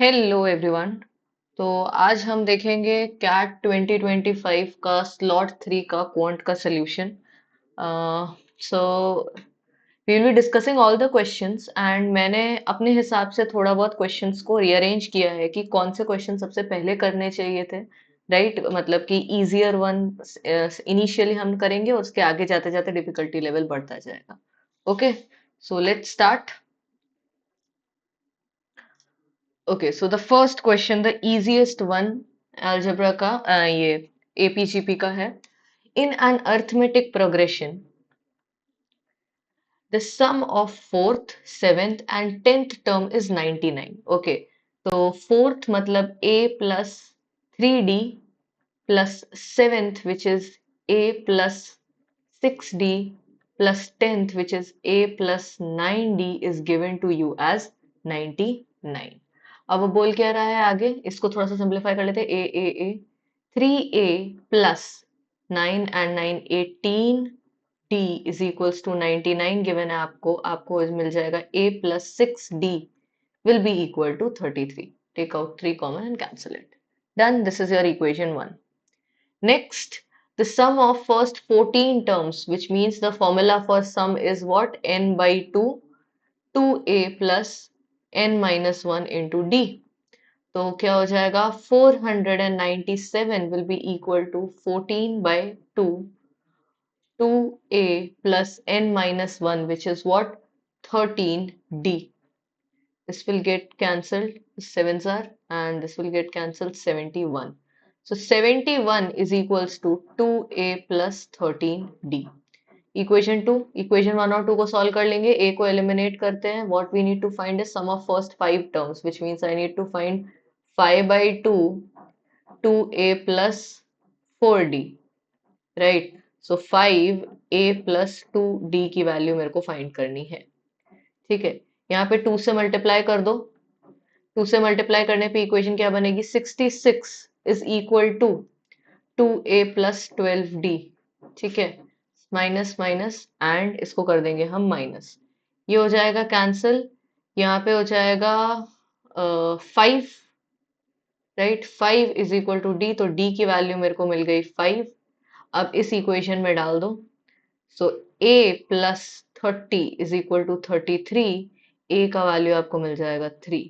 Hello everyone. तो आज हम देखेंगे कैट 2025 का स्लॉट 3 का क्वांट का solution. So we will be discussing all the questions and मैंने अपने हिसाब से थोड़ा बहुत क्वेश्चंस को रीअरेंज किया है कि कौन से क्वेश्चन सबसे पहले करने चाहिए थे। राइट, मतलब कि इजियर वन इनिशियली हम करेंगे और उसके आगे जाते जाते डिफिकल्टी लेवल बढ़ता जाएगा। Okay, so let's start. Okay, so the first question, the easiest one, algebra का ये APGP का है. In an arithmetic progression, the sum of fourth, seventh and 10th term is 99. Okay, तो fourth मतलब A plus 3D plus seventh which is A plus 6D plus 10th which is A plus 9D is given to you as 99. अब वो बोल क्या रहा है आगे, इसको थोड़ा सा सिंप्लीफाई कर लेते हैं। ए 3A plus 9 and 9 18 D is equals to 99 given है आपको मिल जाएगा A plus 6D will be equal to 33. Take out 3 common and cancel it. Done. This is your equation 1. Next, the sum of first 14 terms, which means the formula for sum is what? N by 2, 2A plus n minus 1 into D. तो क्या हो जाएगा? 497 will be equal to 14 by 2, 2A plus n minus 1, which is what? 13D. This will get cancelled, sevens are, and this will get cancelled, 71. So 71 is equals to 2A plus 13D. Equation 2, equation 1 और 2 को solve कर लेंगे, A को eliminate करते हैं. What we need to find is sum of first 5 terms, which means I need to find 5 by 2, 2A plus 4D, right? So 5A plus 2D की value मेरे को फाइंड करनी है. ठीक है, यहाँ पे 2 से मल्टीप्लाई कर दो. 2 से मल्टीप्लाई करने पे इक्वेशन क्या बनेगी? 66 is equal to 2A plus 12D. ठीक है, माइनस माइनस एंड इसको कर देंगे हम माइनस. ये हो जाएगा कैंसिल. यहाँ पे हो जाएगा 5, right. 5 is equal to D, तो D की वैल्यू मेरे को मिल गई 5. अब इस इक्वेशन में डाल दो. So A plus 30 is equal to 33. A का वैल्यू आपको मिल जाएगा 3.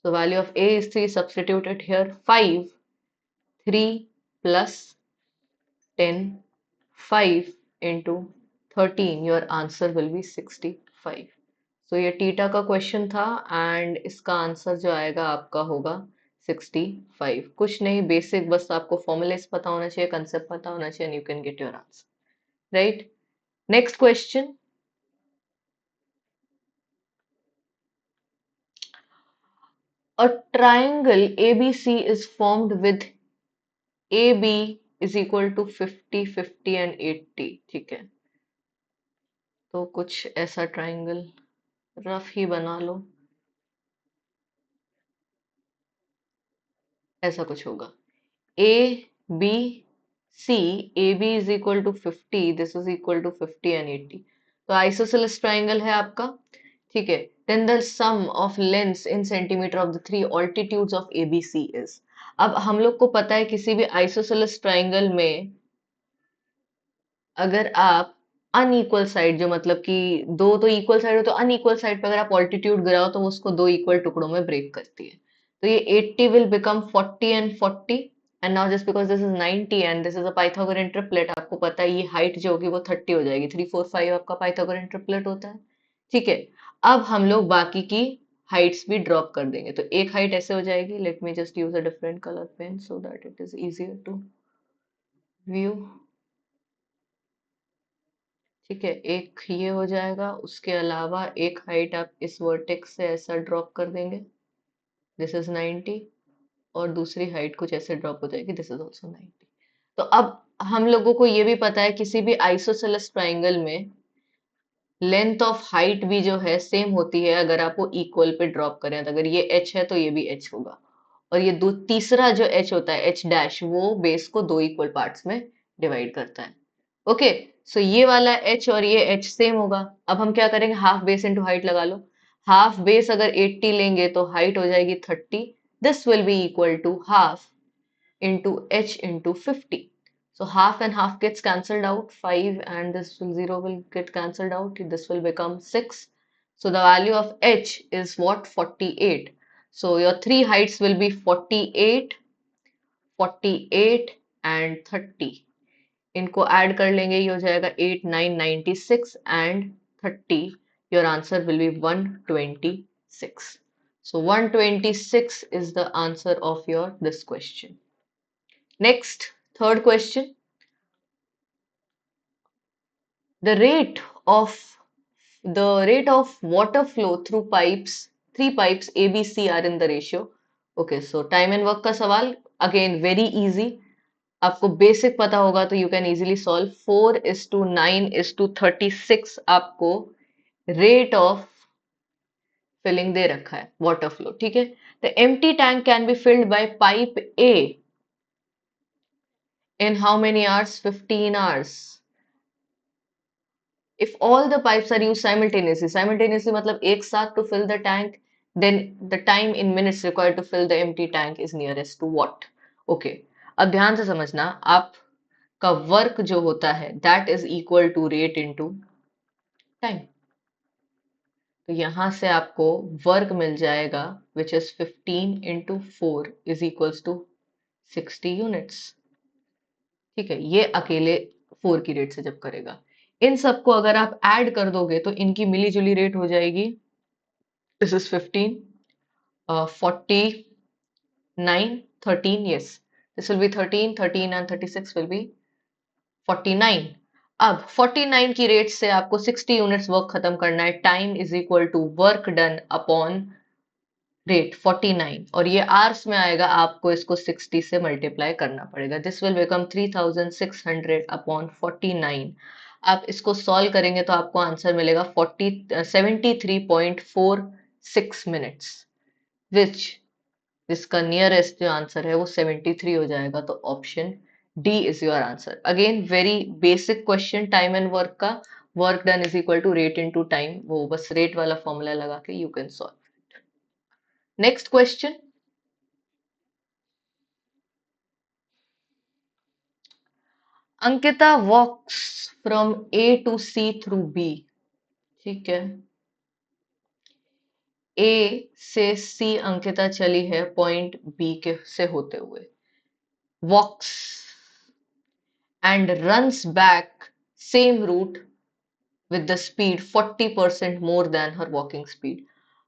So value of A is 3, substitute it here. 5, 3 plus 10, 5 into 13, your answer will be 65. So ये टीटा का क्वेश्चन था एंड इसका आंसर जो आएगा आपका होगा 65. कुछ नहीं, बेसिक, बस आपको फॉर्मूलेस पता होना चाहिए, कंसेप्ट पता होना चाहिए and you can get your answer, right. Next question. A triangle ABC is formed with AB is equal to 50, 50 and 80. ठीक है, तो कुछ ऐसा ट्राइंगल रफ ही बना लो. ऐसा कुछ होगा. A B C, AB is equal to 50, this is equal to 50 and 80. तो आइसोसेलेस ट्राइंगल है आपका. ठीक है, then the sum of lengths in centimeter of the three altitudes of ABC is. अब हम लोग को पता है किसी भी आइसोसेलेस ट्राइंगल में अगर आप अनइक्वल साइड, जो मतलब कि दो तो इक्वल साइड हो, तो अनइक्वल साइड पे अगर आप ऑल्टीट्यूड गिराओ तो वो उसको दो इक्वल टुकड़ों में ब्रेक करती है. तो ये 80 will become 40 and 40. And now just because this is 90 and this is a Pythagorean triplet, आपको पता है ये हाइट जो होगी वो 30 हो जाएगी. 3 4 5 आपका पाइथागोरन ट्रिपलेट होता है. ठीक है, अब हम लोग बाकी की हाइट्स भी ड्रॉप कर देंगे. तो एक हाइट ऐसे हो जाएगी. Let me just use a different colour pen so that it is easier to view. ठीक है, एक ये हो जाएगा. उसके अलावा एक हाइट आप इस वर्टेक्स से ऐसा ड्रॉप कर देंगे, दिस इज 90. और दूसरी हाइट कुछ ऐसे ड्रॉप हो जाएगी, दिस इज ऑल्सो 90. तो अब हम लोगों को ये भी पता है किसी भी आइसोसेलेस ट्राइंगल में लेंथ ऑफ हाइट भी जो है सेम होती है अगर आप वो इक्वल पे ड्रॉप करें. तो अगर ये h है तो ये भी h होगा. और ये दो तीसरा जो h होता है, h डैश, वो बेस को दो इक्वल पार्ट्स में डिवाइड करता है. ओके, सो ये वाला h और ये h सेम होगा. अब हम क्या करेंगे, हाफ बेस इंटू हाइट लगा लो. हाफ बेस अगर 80 लेंगे तो हाइट हो जाएगी 30. This will be equal to half into h into 50. So half and half gets cancelled out. 5 and this 0 will get cancelled out. This will become 6. So the value of h is what? 48. So your three heights will be 48, 48 and 30. इनको add कर लेंगे, ये हो जाएगा 8, 9, 96 and 30. Your answer will be 126. So 126 is the answer of your this question. Next, third question. The rate of water flow through pipes, three pipes ABC are in the ratio. Okay, so time and work का सवाल again very easy. आपको basic पता होगा तो you can easily solve. 4:9:36 आपको rate of filling दे रखा है water flow. ठीक है. The empty tank can be filled by pipe A in how many hours? 15 hours. If all the pipes are used simultaneously मतलब एक साथ to fill the tank, then the time in minutes required to fill the empty tank is nearest to what? Okay, अब ध्यान से समझना, आपका work जो होता है that is equal to rate into time. तो यहां से आपको वर्क मिल जाएगा which is 15 into 4 is equals to 60 units. ठीक है, ये अकेले 4 की रेट से जब करेगा. इन सबको अगर आप ऐड कर दोगे तो इनकी मिली जुली रेट हो जाएगी. This is 15, 49, 13. Yes, this will be 13, 13 and 36 will be 49. अब 49 की रेट से आपको 60 यूनिट्स वर्क खत्म करना है. Time is equal to work done upon rate 49 और ये आवर्स में आएगा. आपको इसको 60 से मल्टीप्लाई करना पड़ेगा. This will become 3600 upon 49. आप इसको सॉल्व करेंगे तो आपको आंसर मिलेगा 73.46 मिनट्स विच जिसका नियरेस्ट जो आंसर है वो 73 हो जाएगा. तो option D is your answer. Again very basic question time and work का. Work done is equal to rate into time. वो बस रेट वाला फॉर्मूला लगा के you can solve. Next question. Ankita walks from A to C through B. ठीक है, ए से सी अंकिता चली है पॉइंट बी के से होते हुए. वॉक्स and runs back same route with the speed 40% more than her walking speed.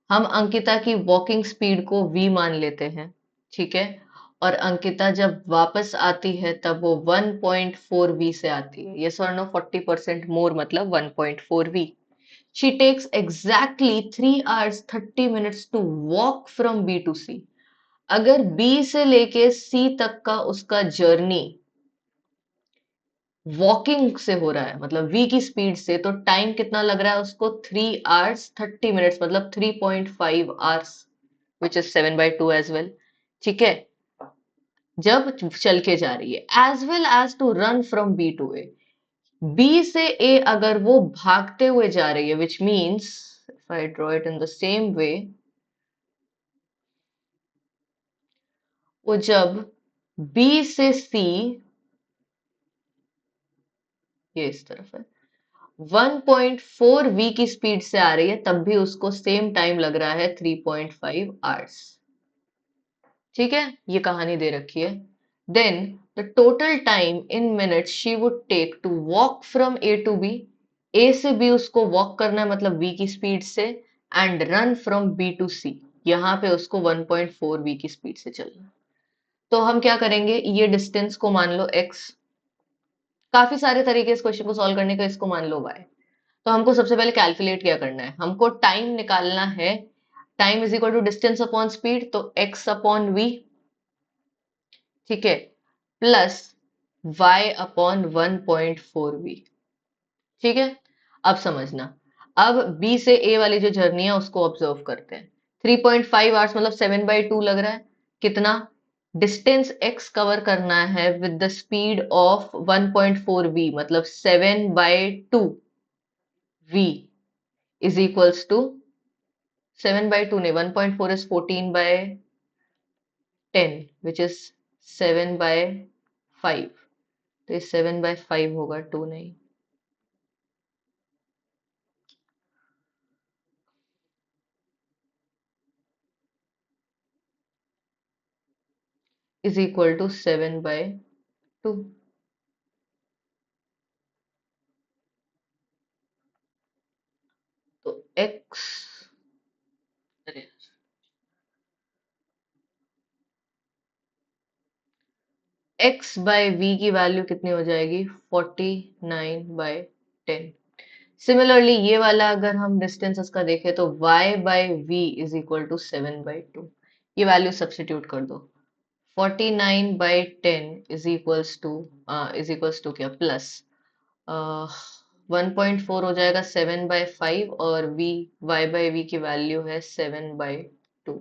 हम अंकिता की वॉकिंग स्पीड को v मान लेते हैं. ठीक है, और अंकिता जब वापस आती है तब वो 1.4 v से आती है. yes or no? 40% मोर मतलब 1.4 v. She takes exactly 3 hours 30 minutes to walk from B to C. अगर B से लेके C तक का उसका जर्नी वॉकिंग से हो रहा है मतलब v की स्पीड से, तो टाइम कितना लग रहा है उसको? 3 hours 30 minutes मतलब 3.5 hours which is 7/2 as well. ठीक है, जब चल के जा रही है. As well as to run from B to A. B से ए अगर वो भागते हुए जा रही है which means if I draw it in the same way, वो जब बी से सी ये इस तरफ है 1.4 v की स्पीड से आ रही है तब भी उसको सेम टाइम लग रहा है 3.5 आवर्स. ठीक है, ये कहानी दे रखी है. Then the total time in minutes she would take to walk from A to B. A से बी उसको वॉक करना है मतलब v की स्पीड से, and run from B to C. यहाँ पे उसको 1.4 v की स्पीड से चलना. तो हम क्या करेंगे, ये डिस्टेंस को मान लो x. काफी सारे तरीके इस क्वेश्चन को सॉल्व करने का. इसको मान लो y. तो हमको सबसे पहले कैलकुलेट क्या करना है, हमको टाइम निकालना है. Time is equal to distance upon speed, तो x अपॉन v. ठीक है, प्लस y अपॉन 1.4v. ठीक है, अब समझना. अब b से a वाली जो जर्नी है उसको ऑब्जर्व करते हैं. 3.5 आवर्स मतलब 7/2 लग रहा है. कितना डिस्टेंस x कवर करना है with the speed of 1.4v मतलब 7/2 v is equals to 7/2 नहीं, 1.4 is 14/10 which is 7/5, तो ये 7/5 होगा, 2 नहीं। Is equal to 7/2। तो x, अरे x बाय v की वैल्यू कितनी हो जाएगी, 49/10। सिमिलरली ये वाला अगर हम डिस्टेंस इसका देखें तो y by v is equal to 7/2। ये वैल्यू सब्स्टिट्यूट कर दो। 49/10 इज इक्वल्स टू क्या, प्लस 1.4 हो जाएगा 7/5, और v y बाय v की वैल्यू है 7/2।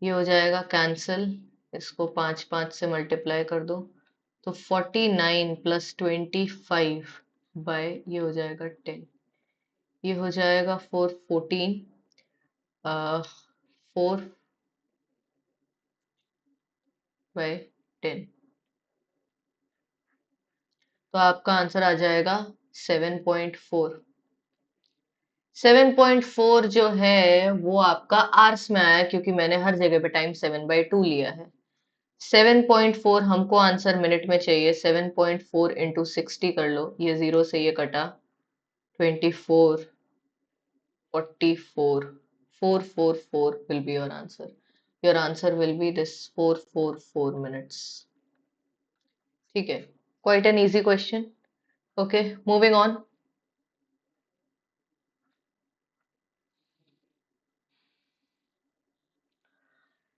ये हो जाएगा कैंसिल, इसको 5 से मल्टीप्लाई कर दो, तो 49 प्लस 25 बाय ये हो जाएगा 10, ये हो जाएगा 414, 4/10। तो आपका आंसर आ जाएगा 7.4। 7.4 जो है वो आपका आर्स में आया, क्योंकि मैंने हर जगह पे टाइम 7/2 लिया है। 7.4 हमको आंसर मिनट में चाहिए। 7.4 इंटू 60 कर लो, ये 0 से ये कटा, 24, 44, 444 will be your answer. Your answer will be this 444 minutes. ठीक है, quite an easy question. Okay, moving on.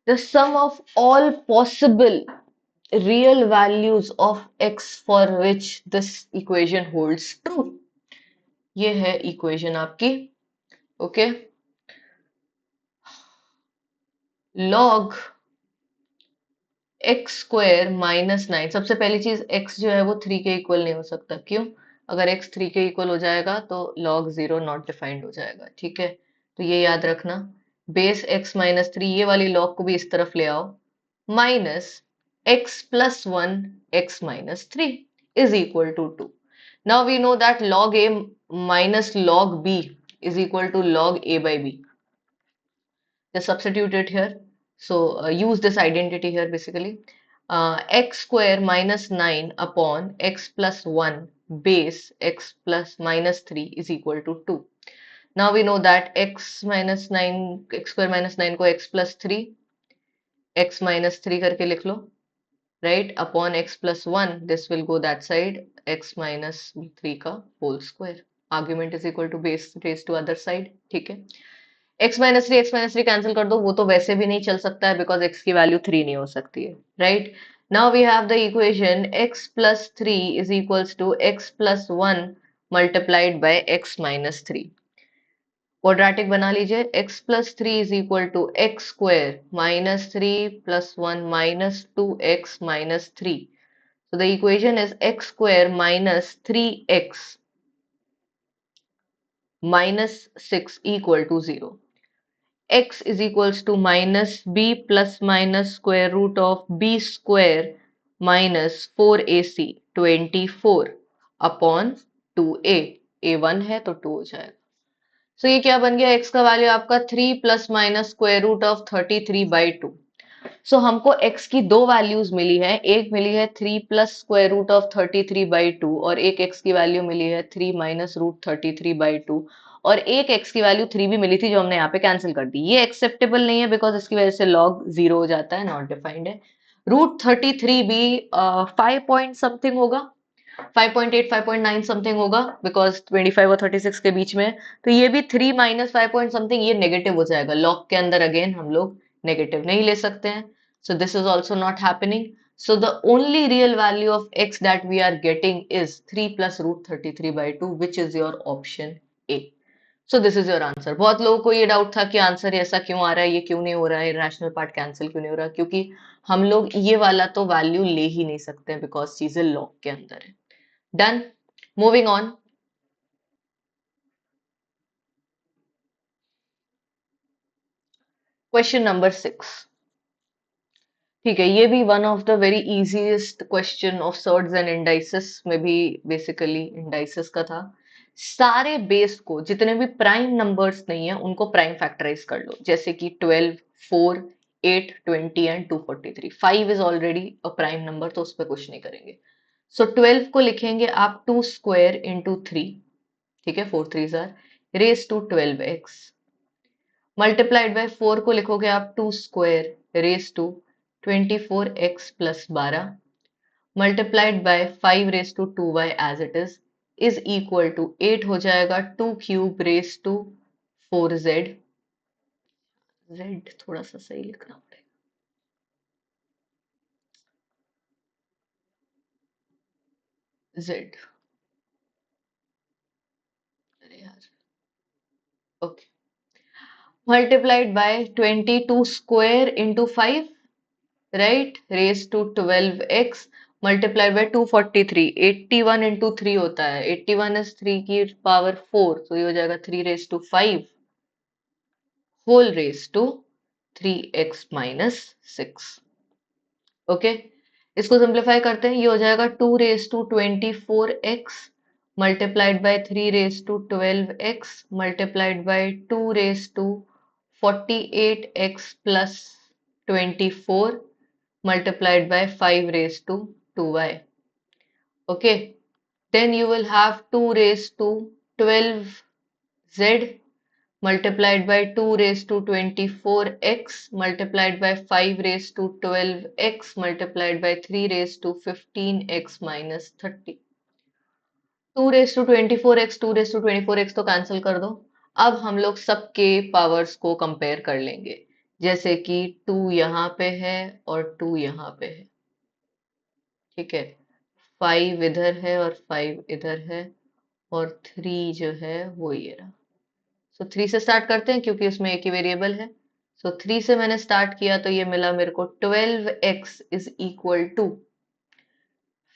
The sum of all possible real values of x for which this equation holds true. ये है equation आपकी। Okay, log x square -9। सबसे पहली चीज, x जो है वो 3 के इक्वल नहीं हो सकता। क्यों? अगर x 3 के इक्वल हो जाएगा तो log 0 नॉट डिफाइंड हो जाएगा। ठीक है, तो ये याद रखना। बेस x -3, ये वाली log को भी इस तरफ ले आओ, minus x plus 1 x -3 is equal to 2। Now we know that log a minus log b is equal to log a by b। Just substitute it here. So use this identity here basically. X square minus 9 upon x plus 1 base x plus -3 is equal to 2. Now we know that x minus 9, x square minus 9 को x plus 3, x minus 3 करके लिख लो, right? Upon x plus 1, this will go that side, x minus 3 का whole square. Argument is equal to base raised to other side. ठीक है, x -3 cancel कर दो, वो तो वैसे भी नहीं चल सकता है बिकॉज x की वैल्यू 3 नहीं हो सकती है, right? Now we have the equation x plus 3 is equals to x plus 1 multiplied by x -3। Quadratic बना लीजिए, x plus 3 is equal to x square -3 plus 1 -2x -3। So the equation is x square minus 3x minus 6 equal to 0. X is equals to minus b plus minus square root of b square minus 4ac 24 upon 2a। a1 है तो 2 हो जाएगा। सो ये क्या बन गया, x का value आपका 3 plus minus square root of 33/2। So हमको x की दो वैल्यूज मिली है, एक मिली है 3 प्लस स्क्वायर रूट ऑफ 33/2, और एक x की वैल्यू मिली है 3 माइनस रूट 33/2, और एक x की वैल्यू 3 भी मिली थी जो हमने यहाँ पे कैंसिल कर दी। ये एक्सेप्टेबल नहीं है बिकॉज इसकी वजह से log 0 हो जाता है, नॉट डिफाइंड है। रूट 33 भी 5 पॉइंट समथिंग होगा, 5.8 5.9 समथिंग होगा बिकॉज 25 और 36 के बीच में। तो ये भी 3 माइनस 5 पॉइंट समथिंग, ये नेगेटिव हो जाएगा। लॉग के अंदर अगेन हम लोग नेगेटिव नहीं ले सकते हैं, so this is also not happening. So the only real value of x that we are getting is 3 plus root 33/2, which is your option A. So this is your answer. बहुत लोगों को ये doubt था कि answer ऐसा क्यों आ रहा है, ये क्यों नहीं हो रहा है, रैशनल पार्ट कैंसिल क्यों नहीं हो रहा, क्योंकि हम लोग ये वाला तो वैल्यू ले ही नहीं सकते बिकॉज चीजें लॉग के अंदर है। Done, moving on. Question number 6। ठीक है, ये भी one of the very easiest question of surds and indices में भी बेसिकली इंडाइसेस का था। सारे बेस को, जितने भी प्राइम नंबर्स नहीं है उनको प्राइम फैक्टराइज कर लो, जैसे कि 12, 4, 8, 20 and 243। 5 is already a prime number, तो उस पर कुछ नहीं करेंगे। सो 12 को लिखेंगे आप 2 स्क्वायर इंटू 3, ठीक है, 4 3 जार raise to 12x। Multiplied by 4 को लिखोगे आप 2 square raise to 24x plus 12, multiplied by 5 raise to 2y एज इज इक्वल टू 8 हो जाएगा 2 cube raise to 4z। z थोड़ा सा सही लिखना पड़ेगा, z, अरे यार, okay, multiplied by 22 square into 5, right, raise to 12x, multiplied by 243। 81 into 3 होता है, 81 इज 3 की पावर 4, तो ये हो जाएगा 3 raise to 5 whole raise to 3x minus 6। Okay, इसको सिंप्लीफाई करते हैं, ये हो जाएगा 2 raise to 24x multiplied by 3 raise to 12x multiplied by 2 raise to 48x plus 24 multiplied by 5 raised to 2y. Okay, then you will have 2 raised to 12z multiplied by 2 raised to 24x multiplied by 5 raised to 12x multiplied by 3 raised to 15x minus 30। 2 raise to 24x, 2 raise to 24x तो cancel कर दो। अब हम लोग सबके powers को compare कर लेंगे, जैसे कि 2 यहाँ पे है और 2 यहाँ पे है, ठीक है, 5 इधर है और 5 इधर है, और 3 जो है वो ये रहा। सो 3 से स्टार्ट करते हैं क्योंकि उसमें एक ही वेरिएबल है। सो 3 से मैंने स्टार्ट किया तो ये मिला मेरे को 12x is equal to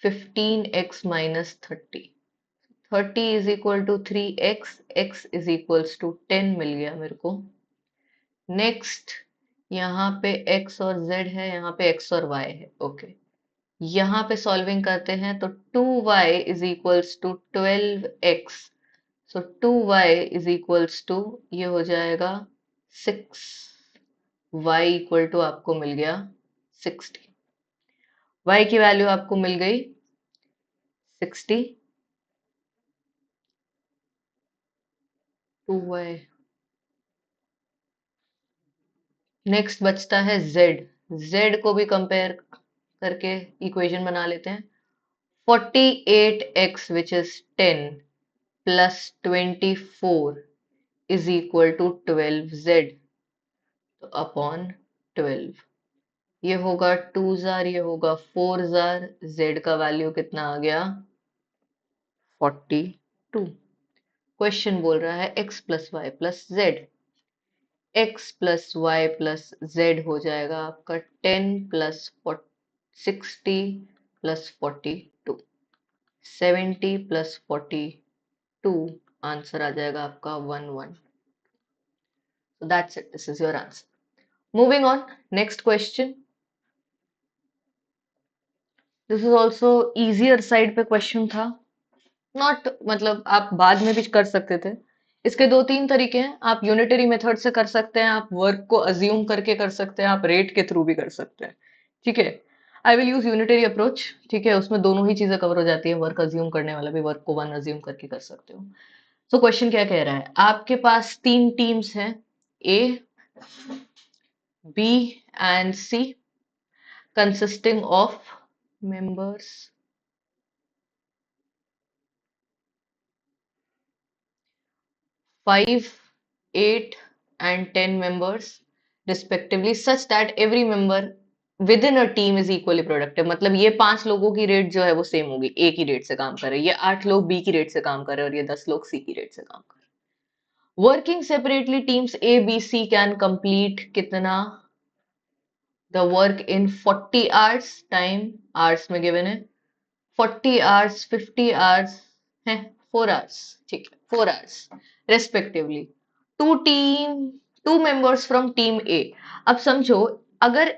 15x minus 30। 30 is equal to 3x, x is equals to 10 मिल गया मेरे को। नेक्स्ट, यहाँ पे x और z है, यहाँ पे x और y है, ओके। यहाँ पे सॉल्विंग करते हैं तो 2y is equals to 12x, so 2y is equals to, ये हो जाएगा 6, y इक्वल टू आपको मिल गया 60। y की वैल्यू आपको मिल गई 60, 2y। नेक्स्ट बचता है z, z को भी कंपेयर करके इक्वेशन बना लेते हैं। 48x which is 10 plus 24 is equal to 12z, तो अपॉन 12, ये होगा 2 जार, ये होगा 4 जार, z का वैल्यू कितना आ गया 42। क्वेश्चन बोल रहा है x plus y plus z, x plus y plus z हो जाएगा आपका 10 प्लस 60 प्लस 42, 70 प्लस 42, आंसर आ जाएगा आपका 11। So that's it. This is your answer. Moving on, next question. This is also easier side पे question था। Not मतलब आप बाद में भी कर सकते थे। इसके दो तीन तरीके हैं, आप यूनिटरी मेथड से कर सकते हैं, आप वर्क को अज्यूम करके कर सकते हैं, आप रेट के थ्रू भी कर सकते हैं, ठीक है। I will use unitary approach, ठीक है, उसमें दोनों ही चीजें कवर हो जाती है, वर्क अज्यूम करने वाला भी वर्क को वन अज्यूम करके कर सकते हो। सो क्वेश्चन क्या कह रहा है, आपके पास तीन टीम्स हैं, A, B and C, consisting of members 5, 8 and 10 members respectively such that every member within a team is equally productive। मतलब ये 5 लोगों की रेट जो है वो सेम होगी, ए की रेट से काम कर रहे हैं, ये 8 लोग बी की रेट से काम कर रहे हैं और ये 10 लोग सी की रेट से काम कर रहे हैं। Working separately teams A B C can complete कितना, the work in 40 hours, time hours में गिवन है 40 आवर्स, 50 आवर्स है, 4 आवर्स, ठीक है, 4 hours respectively. To team 2 members from team A. अब समझो, अगर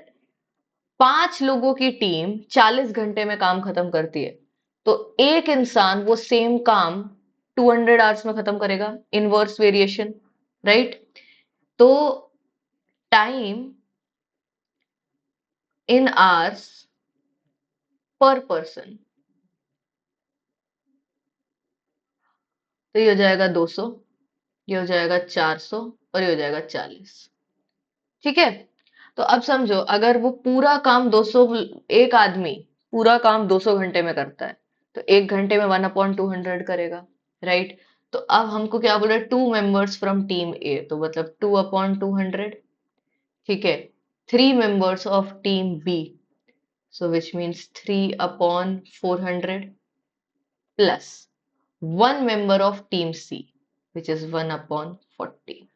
5 लोगों की टीम 40 घंटे में काम खत्म करती है, तो एक इंसान वो सेम काम 200 आवर्स में खत्म करेगा, इनवर्स वेरिएशन, राइट? तो time in hours per person, तो ये हो जाएगा 200, ये हो जाएगा 400 और ये हो जाएगा 40। ठीक है? तो अब समझो, अगर वो पूरा काम 200, एक आदमी पूरा काम 200 घंटे में करता है, तो एक घंटे में 1/200 करेगा, राइट? तो अब हमको क्या बोल रहे हैं, 2 मेंबर्स फ्रॉम टीम ए, तो मतलब 2/200। ठीक है? 3 members of team B, so which means 3/400 plus 1 member of team C, which is 1/40.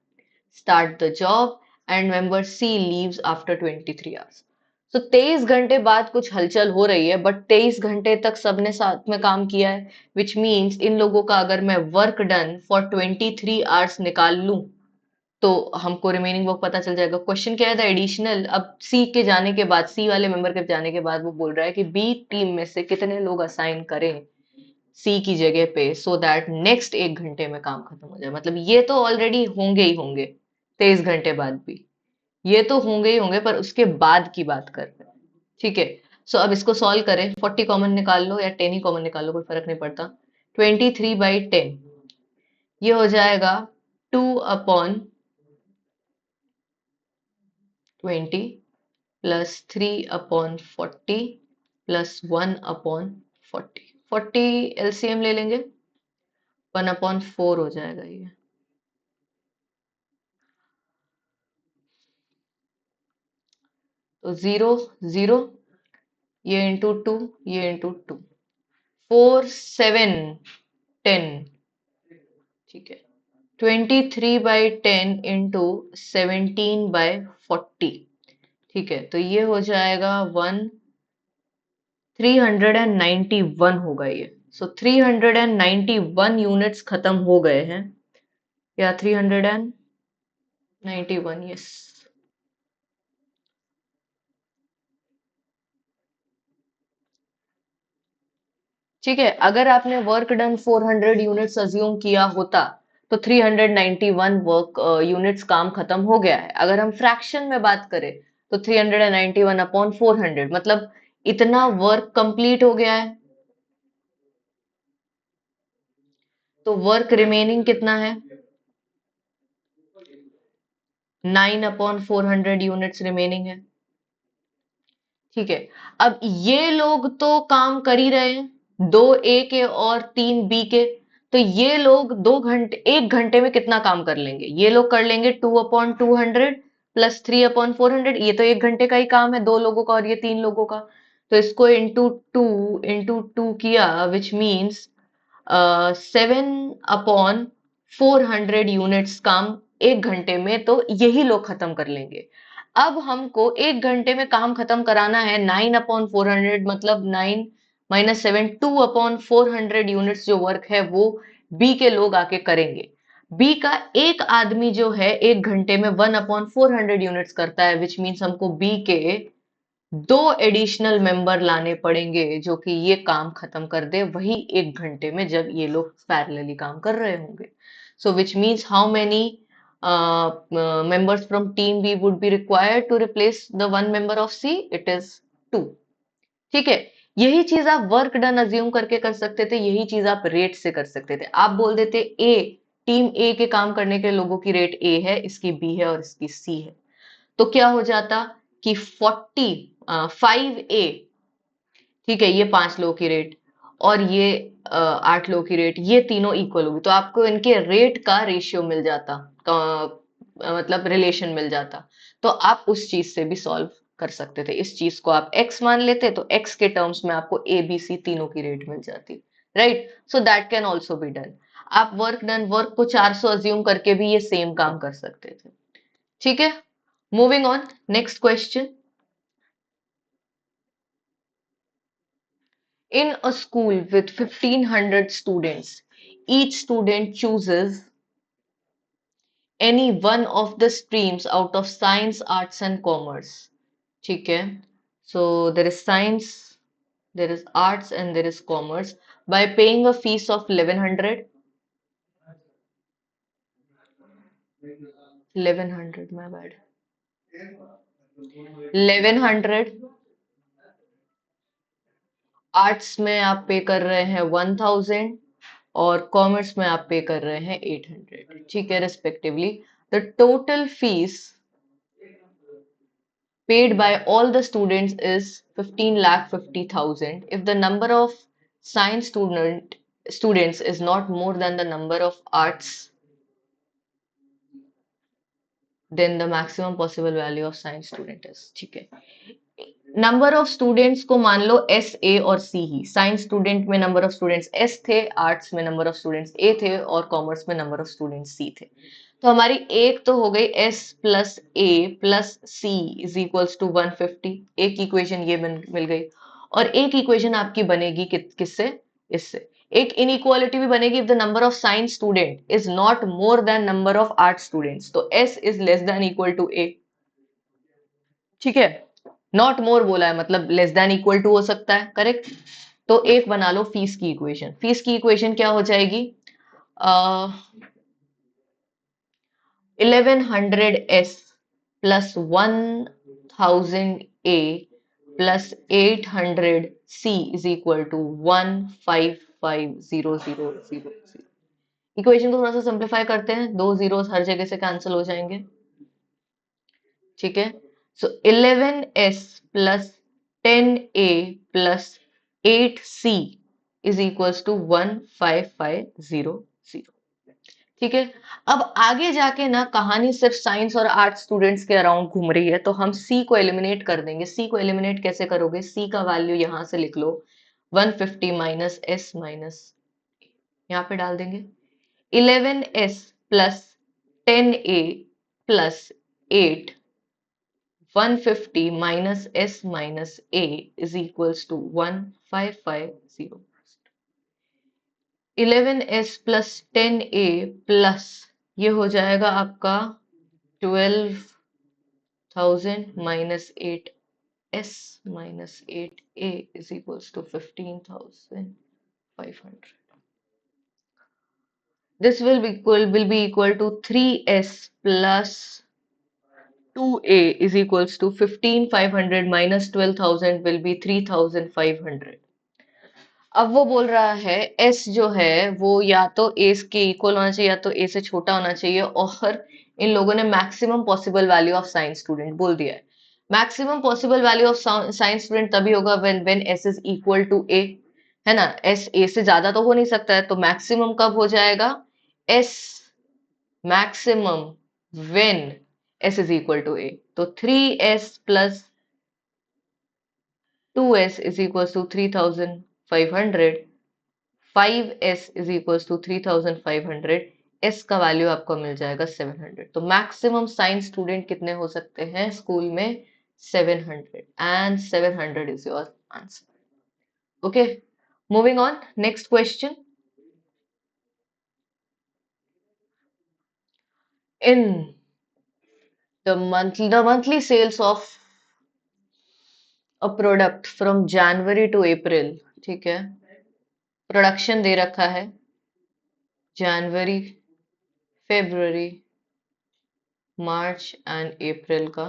Start the job and member C leaves after 23 hours. So 23 घंटे बाद कुछ हलचल हो रही है, बट 23 घंटे तक सबने साथ में काम किया है, विच मीन्स इन लोगों का अगर मैं वर्क डन फॉर 23 आवर्स निकाल लूं, तो हमको रिमेनिंग वर्क पता चल जाएगा। क्वेश्चन क्या है था, एडिशनल। अब सी के जाने के बाद, सी वाले मेंबर के जाने के बाद वो बोल रहा है कि बी टीम में से कितने लोग असाइन करें सी की जगह पे, सो दैट नेक्स्ट एक घंटे में काम खत्म हो जाए। मतलब ये तो ऑलरेडी होंगे ही होंगे 23 घंटे बाद भी, ये तो होंगे ही होंगे, पर उसके बाद की बात कर रहे हैं। ठीक है? सो अब इसको सॉल्व करें, 40 कॉमन निकाल लो या 10 ही कॉमन निकाल लो, कोई फर्क नहीं पड़ता। 23/10, ये हो जाएगा 2/20 प्लस 3/40 प्लस 1/40। 40 एलसीएम ले लेंगे, 1/4 हो जाएगा ये। तो 0 0, ये इंटू 2, ये इंटू 2, 4 7 10। ठीक है? 23/10 इंटू 17/40। ठीक है? तो ये हो जाएगा 391 होगा ये। सो 391 यूनिट्स खत्म हो गए हैं, या 391, यस। ठीक है? अगर आपने वर्क डन 400 यूनिट्स अज्यूम किया होता, तो 391 वर्क यूनिट्स काम खत्म हो गया है। अगर हम फ्रैक्शन में बात करें, तो 391/400, मतलब इतना वर्क कंप्लीट हो गया है। तो वर्क रिमेनिंग कितना है, 9/400 यूनिट्स रिमेनिंग है। ठीक है? अब ये लोग तो काम कर ही रहे हैं, 2 ए के और 3 बी के। तो ये लोग 2 घंटे, 1 घंटे में कितना काम कर लेंगे? ये लोग कर लेंगे 2/200 प्लस 3/400। ये तो 1 घंटे का ही काम है, 2 लोगों का और ये 3 लोगों का। तो इसको इंटू टू किया, विच मीन्स 7/400 यूनिट्स काम 1 घंटे में तो यही लोग खत्म कर लेंगे। अब हमको 1 घंटे में काम खत्म कराना है 9/400, मतलब 9 - 7, 2/400 यूनिट्स जो वर्क है वो बी के लोग आके करेंगे। बी का एक आदमी जो है 1 घंटे में 1/400 यूनिट्स करता है, विच मीन्स हमको बी के 2 एडिशनल मेंबर लाने पड़ेंगे जो कि ये काम खत्म कर दे वही 1 घंटे में, जब ये लोग पैरेलली काम कर रहे होंगे। So which means how many members from team B would be required to replace the 1 member of C? It is 2। ठीक है? यही चीज आप वर्क डन अज्यूम करके कर सकते थे, यही चीज आप रेट से कर सकते थे। आप बोल देते ए, टीम ए के काम करने के लोगों की रेट ए है, इसकी बी है और इसकी सी है, तो क्या हो जाता कि 5A, ठीक है, ये 5 लोगों की रेट और ये 8 लोगों की रेट, ये तीनों इक्वल होगी, तो आपको इनके रेट का रेशियो मिल जाता, मतलब रिलेशन मिल जाता। तो आप उस चीज से भी सॉल्व कर सकते थे। इस चीज को आप x मान लेते, तो x के टर्म्स में आपको ए बी सी तीनों की रेट मिल जाती, right? So that can also be done. आप वर्क डन वर्क को 400 अज्यूम करके भी ये सेम काम कर सकते थे। ठीक है? Moving on, next question. In a school with 1500 students, each student chooses any one of the streams out of science, arts and commerce. ठीक है, so there is science, there is arts and there is commerce, by paying a fees of 1100, 1100, my bad, 1100, arts में आप पे कर रहे हैं 1000 और commerce में आप पे कर रहे हैं 800, ठीक है, respectively the total fees paid by all the students is 15,50,000. If the number of science students is not more than the number of arts, then the maximum possible value of science student is, ठीक है, number of students को मान लो S A और सी ही, science student में number of students S थे, arts में number of students ए थे और कॉमर्स में नंबर ऑफ स्टूडेंट्स सी थे। तो हमारी एक तो हो गई S plus A plus C is equals to 150, एक इक्वेशन ये मिल गई, और एक इक्वेशन आपकी बनेगी किससे, इससे एक इनइक्वालिटी भी बनेगी if the number of science student is not more than number of art students, तो S is less than equal to A, ठीक है, नॉट मोर बोला है मतलब लेस देन इक्वल टू हो सकता है, करेक्ट। तो एक बना लो फीस की इक्वेशन, फीस की इक्वेशन क्या हो जाएगी, 1100s plus 1000a plus 800c is equal to 155,000। Equation को थोड़ा सा सिंप्लीफाई करते हैं, दो जीरोस हर जगह से कैंसिल हो जाएंगे, ठीक है, so 11s plus 10a plus 8c is equals to 155,000, ठीक है। अब आगे जाके ना कहानी सिर्फ साइंस और आर्ट स्टूडेंट्स के अराउंड घूम रही है, तो हम सी को एलिमिनेट कर देंगे। सी को एलिमिनेट कैसे करोगे, सी का वैल्यू यहां से लिख लो 150 माइनस एस माइनस, यहाँ पे डाल देंगे 11s plus 10a plus 8, 150 minus s minus a is equals to 1550। 11s plus 10a plus ये हो जाएगा आपका 12,000 minus 8s minus 8a is equals to 15,500। This will be equal to 3s plus 2a is equals to 15,500 minus 12,000 will be 3,500। अब वो बोल रहा है s जो है वो या तो a के इक्वल होना चाहिए या तो a से छोटा होना चाहिए, और इन लोगों ने maximum possible value of science student बोल दिया है। Maximum possible value of science student तभी होगा when s is equal to a, है ना, s a से ज्यादा तो हो नहीं सकता है, तो मैक्सिमम कब हो जाएगा, s maximum when s is equal to a, तो 3s plus 2s is equals to 3,500, 5s is equals to 3,500, s का वैल्यू आपको मिल जाएगा 700। तो मैक्सिमम साइंस स्टूडेंट कितने हो सकते हैं स्कूल में, 700, and 700 is your answer। Okay, moving on, next question। In the monthly sales of a product from January to April, ठीक है, प्रोडक्शन दे रखा है जनवरी, फेब्रुवरी, मार्च एंड अप्रैल का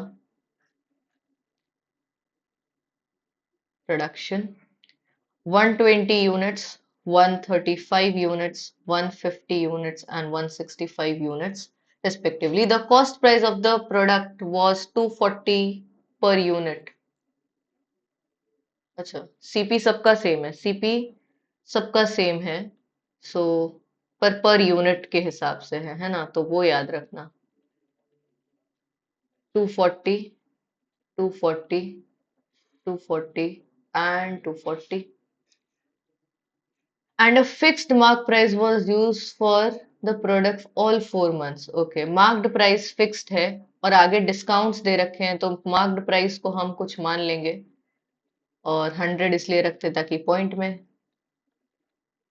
production, 120 units, 135 units, 150 units and 165 units respectively। The cost price of the product was 240 per unit। अच्छा, CP सबका same है, CP सबका same है, सो पर यूनिट के हिसाब से है ना, तो वो याद रखना, 240, 240, 240 and 240, and a fixed mark price was used for the product all 4 months। Okay, marked price fixed है और आगे डिस्काउंट्स दे रखे हैं, तो मार्क्ड प्राइस को हम कुछ मान लेंगे और 100 इसलिए रखते ताकि पॉइंट में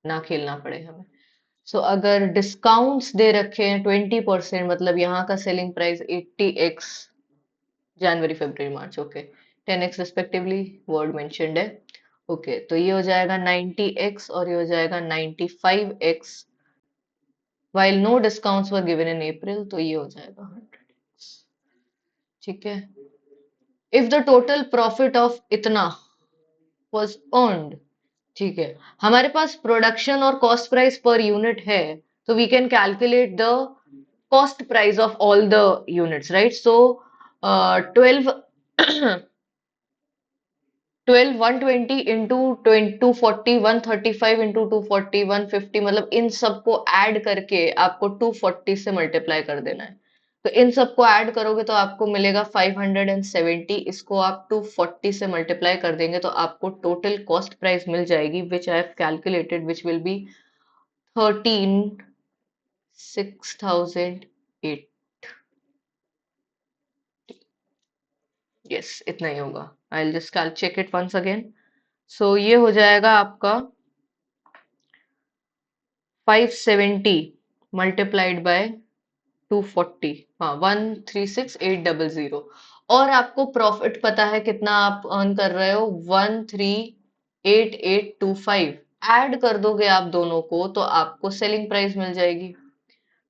ना खेलना पड़े हमें। सो अगर डिस्काउंट्स दे रखे हैं 20%, मतलब यहाँ का सेलिंग प्राइस 80x जनवरी फरवरी मार्च, okay, 10x respectively word mentioned है, ओके, तो ये हो जाएगा 90x और ये हो जाएगा 95x, while no discounts were given in April, तो ये हो जाएगा 100x, ठीक है। If the total profit of इतना was earned, ठीक है, हमारे पास प्रोडक्शन और कॉस्ट प्राइस पर यूनिट है, तो we can calculate the cost price of all the units, right? So 12 12 120 into 240 135 into 240 150, मतलब इन सबको ऐड करके आपको 240 से मल्टीप्लाई कर देना है। तो इन सबको ऐड करोगे तो आपको मिलेगा 570, इसको आप 240 से मल्टीप्लाई कर देंगे तो आपको टोटल कॉस्ट प्राइस मिल जाएगी, which I have calculated, which will be 13,6008। Yes, इतना ही होगा। I will just check it once again. सो ये हो जाएगा आपका 570 मल्टीप्लाइड बाय 240, हाँ 136800। और आपको प्रॉफिट पता है कितना आप अर्न कर रहे हो, 138825। ऐड कर दोगे आप दोनों को तो आपको सेलिंग प्राइस मिल जाएगी।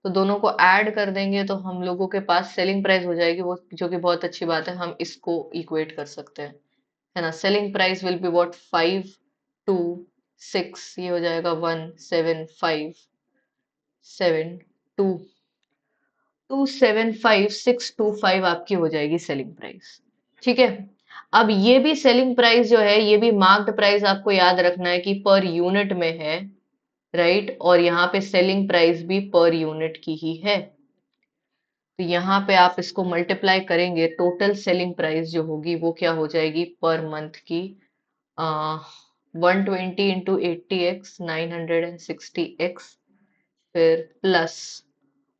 तो दोनों को ऐड कर देंगे तो हम लोगों के पास सेलिंग प्राइस हो जाएगी, वो जो कि बहुत अच्छी बात है, हम इसको इक्वेट कर सकते हैं, है ना। Selling price will be what, 526, ये हो जाएगा 17572 आपकी हो जाएगी सेलिंग प्राइस, ठीक है। अब ये भी सेलिंग प्राइस जो है, ये भी मार्क्ड प्राइस आपको याद रखना है कि पर यूनिट में है, राइट, और यहाँ पे सेलिंग प्राइस भी पर यूनिट की ही है। तो यहाँ पे आप इसको मल्टीप्लाई करेंगे, टोटल सेलिंग प्राइस जो होगी वो क्या हो जाएगी पर मंथ की, 120 इंटू 80x 960x, फिर plus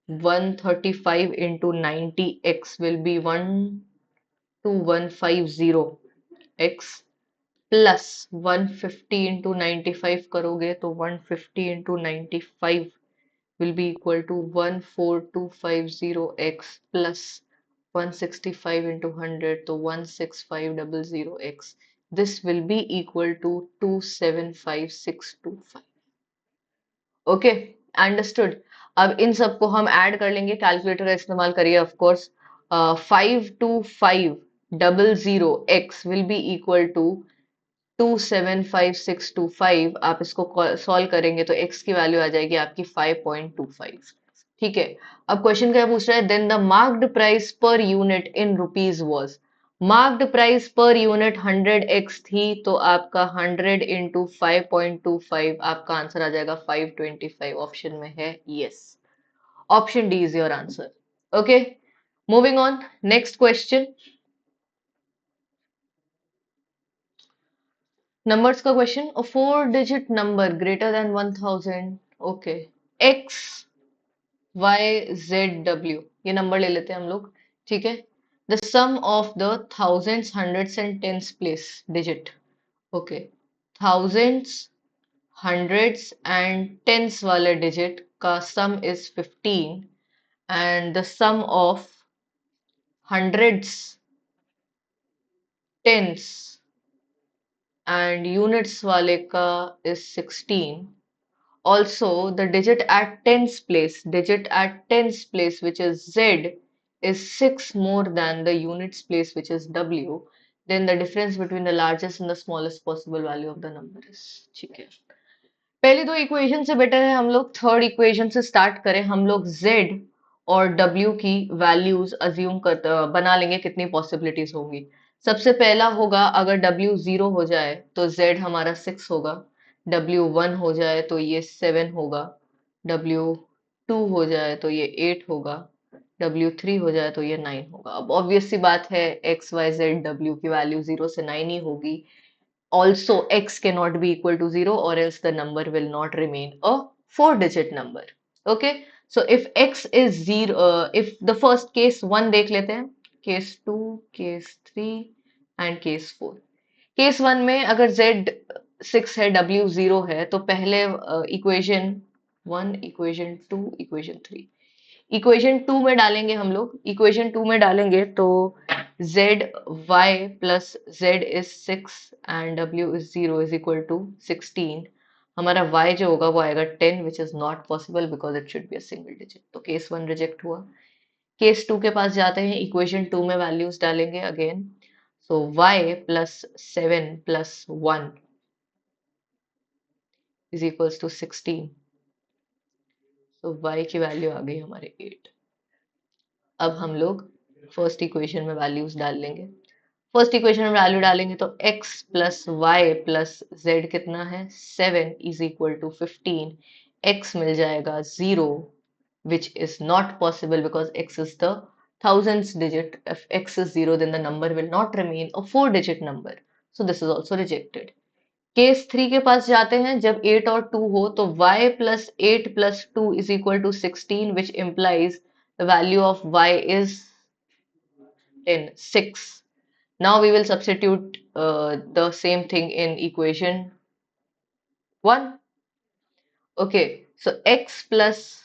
135 into 90x will be 12150x, plus 150 into 95 करोगे तो 150 into 95 will be equal to 14250x, plus 165 into 100 तो 16500x, this will be equal to 275625। Okay, understood. अब इन सबको हम ऐड कर लेंगे, कैलकुलेटर का इस्तेमाल करिए of course. 52500x will be equal to 275625। आप इसको सॉल्व करेंगे तो x की वैल्यू आ जाएगी आपकी 5.25, ठीक है। अब क्वेश्चन क्या पूछ रहा है, then the marked price per unit in rupees was, marked price per unit 100x थी, तो आपका 100 इंटू 5.25, आपका आंसर आ जाएगा 525, ऑप्शन में है yes, option D is your answer. Okay, moving on, next question, numbers का question. A 4 digit number greater than 1000, okay, x y z डब्ल्यू, ये नंबर ले लेते हैं हम लोग, ठीक है। The sum of the thousands hundreds and tens place digit, okay, thousands hundreds and tens वाले डिजिट का sum is 15, and the sum of hundreds, tens and units वाले का is 16। Also, the digit at tens place, which is Z, is 6 more than the units place, which is W. Then the difference between the largest and the smallest possible value of the number is, ठीक है। पहली दो equation से better है हम लोग third equation से start करें। हम लोग Z और W की वैल्यूज अज्यूम कर बना लेंगे, कितनी पॉसिबिलिटीज होंगी। सबसे पहला होगा, अगर W 0 हो जाए तो Z हमारा 6 होगा, W 1 हो जाए तो ये 7 होगा, W 2 हो जाए तो ये 8 होगा, W 3 हो जाए तो ये 9 होगा। अब ऑब्वियस सी बात है, एक्स वाई जेड डब्ल्यू की वैल्यू 0 से 9 ही होगी। Also, x cannot be equal to 0, or else the number will not remain a 4 digit number. Okay, so if x is 0, if the first case 1 देख लेते हैं, case 2, case 3 and case 4। Case 1 में अगर z 6 है, w 0 है, तो पहले equation 1, equation 2, equation 3। Equation 2 में डालेंगे हम लोग, इक्वेशन 2 में डालेंगे तो z y plus z is 6 and w is 0 is equal to 16। हमारा y जो होगा वो आएगा 10 which is not possible because it should be a single digit. तो केस 1 रिजेक्ट हुआ। केस 2 के पास जाते हैं, इक्वेशन 2 में वैल्यूज डालेंगे again. So y plus 7 plus 1 is equals to 16। तो y की वैल्यू आ गई हमारे 8। अब हम लोग फर्स्ट इक्वेशन में वैल्यूज डाल लेंगे। फर्स्ट इक्वेशन में वैल्यू डालेंगे तो x plus y plus z कितना है 7 इज इक्वल टू 15। x मिल जाएगा 0 which is not possible because x is the thousands digit. If x is 0 then the number will not remain a 4-digit number. So this is also rejected. Case 3 के पास जाते हैं, जब 8 और 2 हो तो y plus 8 plus 2 is equal to 16 which implies the value of y is 10, 6. Now we will substitute the same thing in equation 1. Okay, so x plus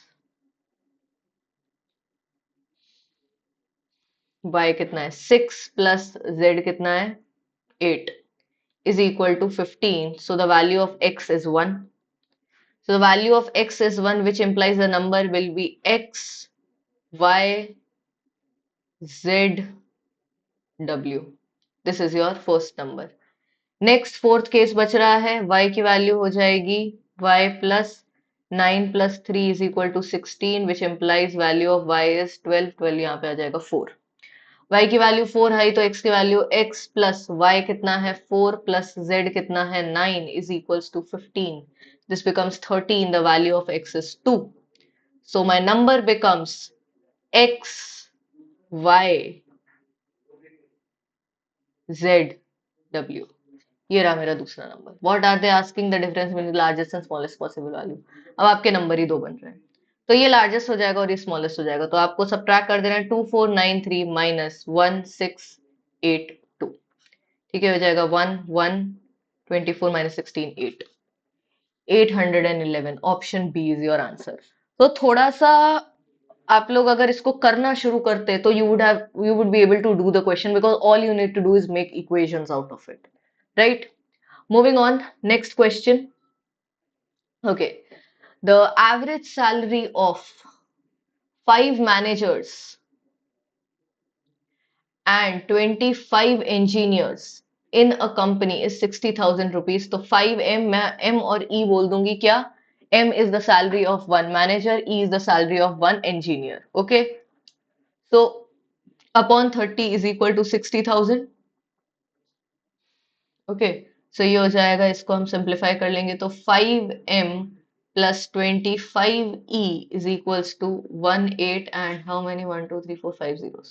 y कितना है 6 plus z कितना है 8 is equal to 15. So the value of x is 1. So the value of x is 1 which implies the number will be x, y, z, w. This is your first number. Next fourth case बच रहा है, y की value हो जाएगी y plus 9 plus 3 is equal to 16 which implies value of y is 12। 12 यहाँ पे आ जाएगा 4। y की वैल्यू 4 है तो x की वैल्यू x प्लस y कितना है 4 प्लस z कितना है 9 is equals to 15। This becomes 13। The value of x is 2। So my number becomes x, y, z, w। ये रहा मेरा दूसरा नंबर। What are they asking the difference between the largest and smallest possible value. अब आपके number ही दो बन रहे हैं तो ये लार्जेस्ट हो जाएगा और ये स्मॉलेस्ट हो जाएगा। तो आपको सब्ट्रैक्ट कर देना है 2493 माइनस 1682। ठीक है, हो जाएगा 1 1 24 minus 16 8 811। Option B is your answer. तो थोड़ा सा आप लोग अगर इसको करना शुरू करते तो you would be able to do the question because all you need to do is make equations out of it, right? Moving on, next question. Okay, the average salary of 5 managers and 25 engineers in a company is 60,000 rupees. तो 5M मैं M और E बोल दूंगी क्या? M is the salary of one manager, E is the salary of one engineer. Okay, so upon 30 is equal to 60,000. Okay, सो ये हो जाएगा, इसको हम सिंप्लीफाई कर लेंगे तो 5m plus 25e is equals to 18 and how many 1 2 3 4 5 zeros,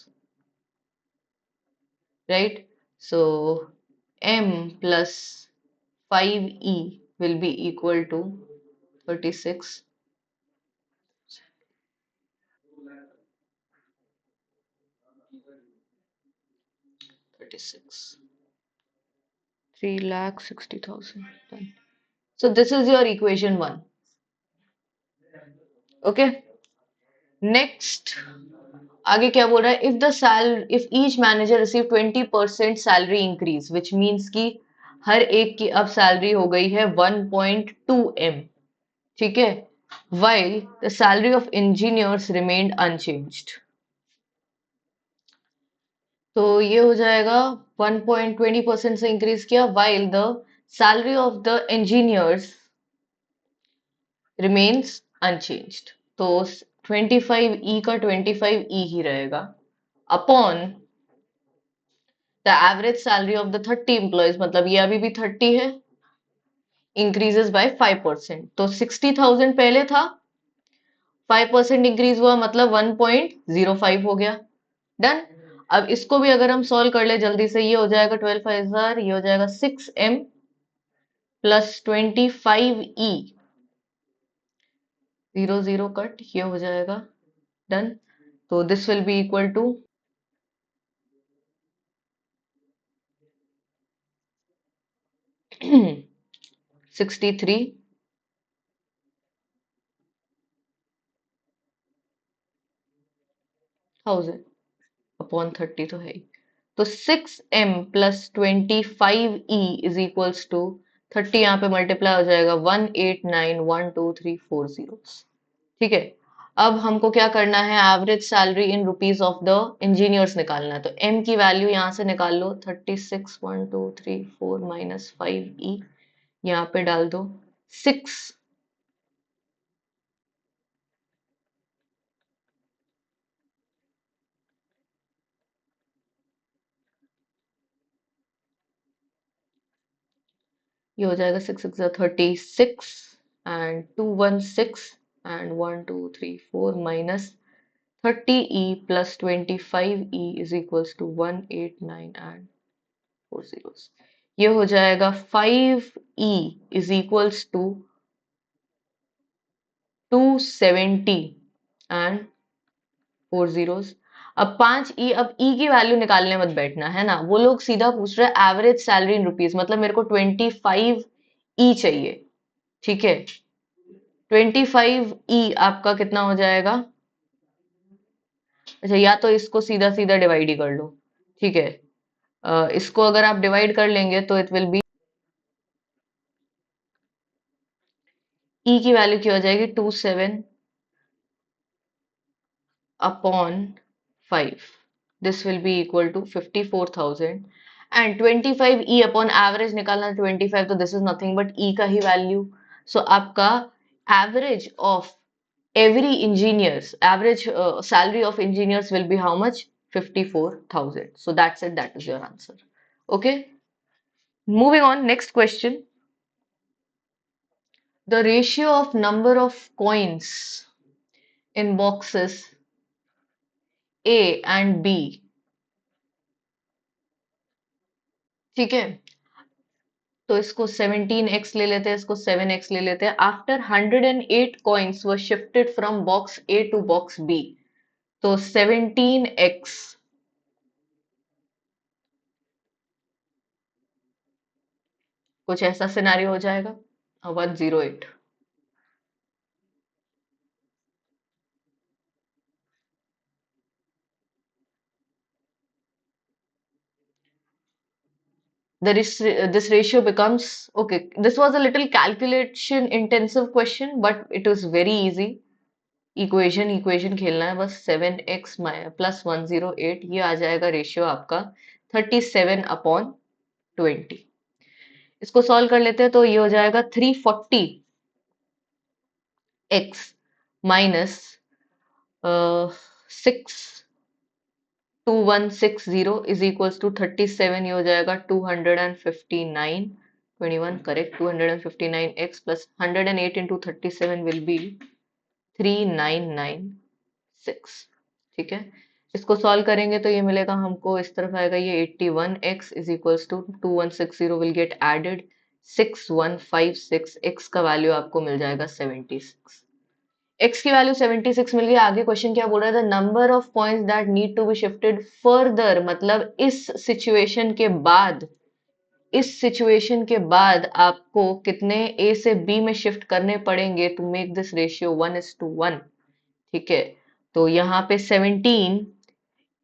राइट? So m plus 5e will be equal to 36 36 3,60,000. So this is your equation 1. Okay, next आगे क्या बोल रहा है? If each manager receive 20% salary increase which means कि हर एक की अब सैलरी हो गई है 1.2m, ठीक है, while the salary of engineers remained unchanged. तो ये हो जाएगा 1.20% से इंक्रीज किया while the salary of the engineers remains unchanged. तो 25e का 25e ही रहेगा upon the average salary of the 30 employees, मतलब ये अभी भी 30 है, इंक्रीजेस बाय 5%। तो 60,000 पहले था, 5% इंक्रीज हुआ मतलब 1.05 हो गया। डन। अब इसको भी अगर हम सॉल्व कर ले जल्दी से, ये हो जाएगा 12,500, ये हो जाएगा 6m प्लस 25e, 0 0 कट, ये हो जाएगा। डन। तो this will be equal to 63 1000 upon 30 तो है ही। तो 6m plus 25e is equals to 30, यहाँ पे मल्टीप्लाई हो जाएगा 1891234 ठीक है। अब हमको क्या करना है, average salary in rupees of the engineers निकालना है। तो m की वैल्यू यहाँ से निकाल लो, 361234 माइनस 5e, यहाँ पे डाल दो 6, ये हो जाएगा 6 6 36 and 216 and 1234 minus 30e plus 25e is equals to 189 and 4 zeros। ये हो जाएगा 5e is equals to 270 and 4 zeros। अब 5e, अब e की वैल्यू निकालने मत बैठना है ना, वो लोग सीधा पूछ रहे हैं एवरेज सैलरी इन रुपीज, मतलब मेरे को 25e चाहिए, ठीक है। 25e आपका कितना हो जाएगा, अच्छा या तो इसको सीधा सीधा डिवाइड ही कर लो, ठीक है। इसको अगर आप डिवाइड कर लेंगे तो इट विल बी, e की वैल्यू क्या हो जाएगी, 27 upon 5, this will be equal to 54,000 and 25e upon average निकालना 25, तो this is nothing but e का ही वैल्यू। सो आपका average of every engineers average salary of engineers will be how much, 54,000, so that's it, that is your answer. Okay, moving on, next question. The ratio of number of coins in boxes A and B, ठीक है, तो इसको 17x ले लेते हैं, इसको 7x ले लेते हैं। After 108 coins were shifted from box A to box B, तो 17x कुछ ऐसा सिनेरियो हो जाएगा, 108। This ratio becomes, okay, this was a little calculation intensive question but it was very easy। Equation खेलना है बस, 7x प्लस 108, ये आ जाएगा रेशियो आपका 37/20। इसको सॉल्व कर लेते हैं तो ये हो जाएगा 340x minus 62160 is equals to 37, ये हो जाएगा 259, 21 correct, 259x plus 108 into 37 will be 3996, ठीक है। इसको सॉल्व करेंगे तो ये मिलेगा हमको, इस तरफ आएगा ये 81x is equals to 2160 will get added 6156, x का वैल्यू आपको मिल जाएगा 76, x की वैल्यू 76 मिल गई। आगे क्वेश्चन क्या बोल रहा है, the number of points that need to be shifted further, मतलब इस सिचुएशन के बाद आपको कितने ए से बी में शिफ्ट करने पड़ेंगे टू मेक दिस रेशियो 1:1, ठीक है। तो यहाँ पे 17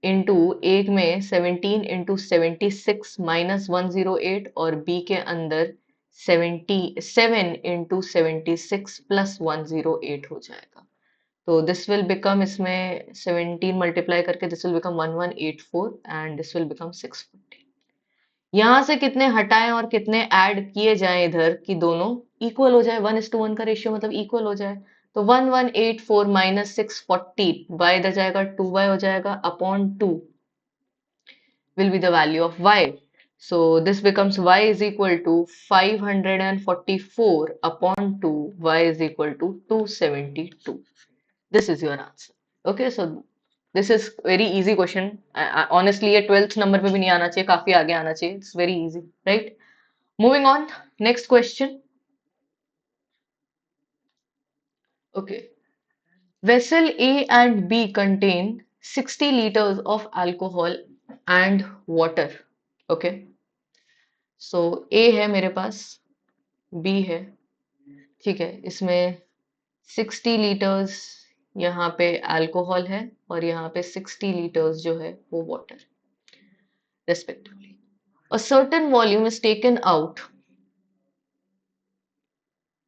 इंटू, एक में 17 इंटू 76 माइनस 108 और बी के अंदर 77 इंटू 76 प्लस 108 हो जाएगा। तो दिस विल बिकम, इसमें 17 मल्टीप्लाई करके this will become 1184 and this will become 640। यहाँ से कितने हटाएं और कितने ऐड किए जाएं इधर कि दोनों इक्वल हो जाए, 1:1 का रेशियो मतलब इक्वल हो जाए। तो 1184 माइनस 640 बाय इधर जाएगा 2y हो जाएगा upon 2 will be the value of y. So this becomes y is equal to 544 upon 2, y is equal to 272. This is your answer. Okay, so this is very easy question. Honestly, ये 12th number पे भी नहीं आना चाहिए, काफी आगे आना चाहिए. It's very easy, right? Moving on, next question. Okay. Vessel A and B contain 60 liters of alcohol and water. Okay. So A है मेरे पास, B है, ठीक है, इसमें 60 लीटर्स यहाँ पे अल्कोहल है और यहाँ पे 60 लीटर्स जो है वो water respectively. A certain volume is taken out.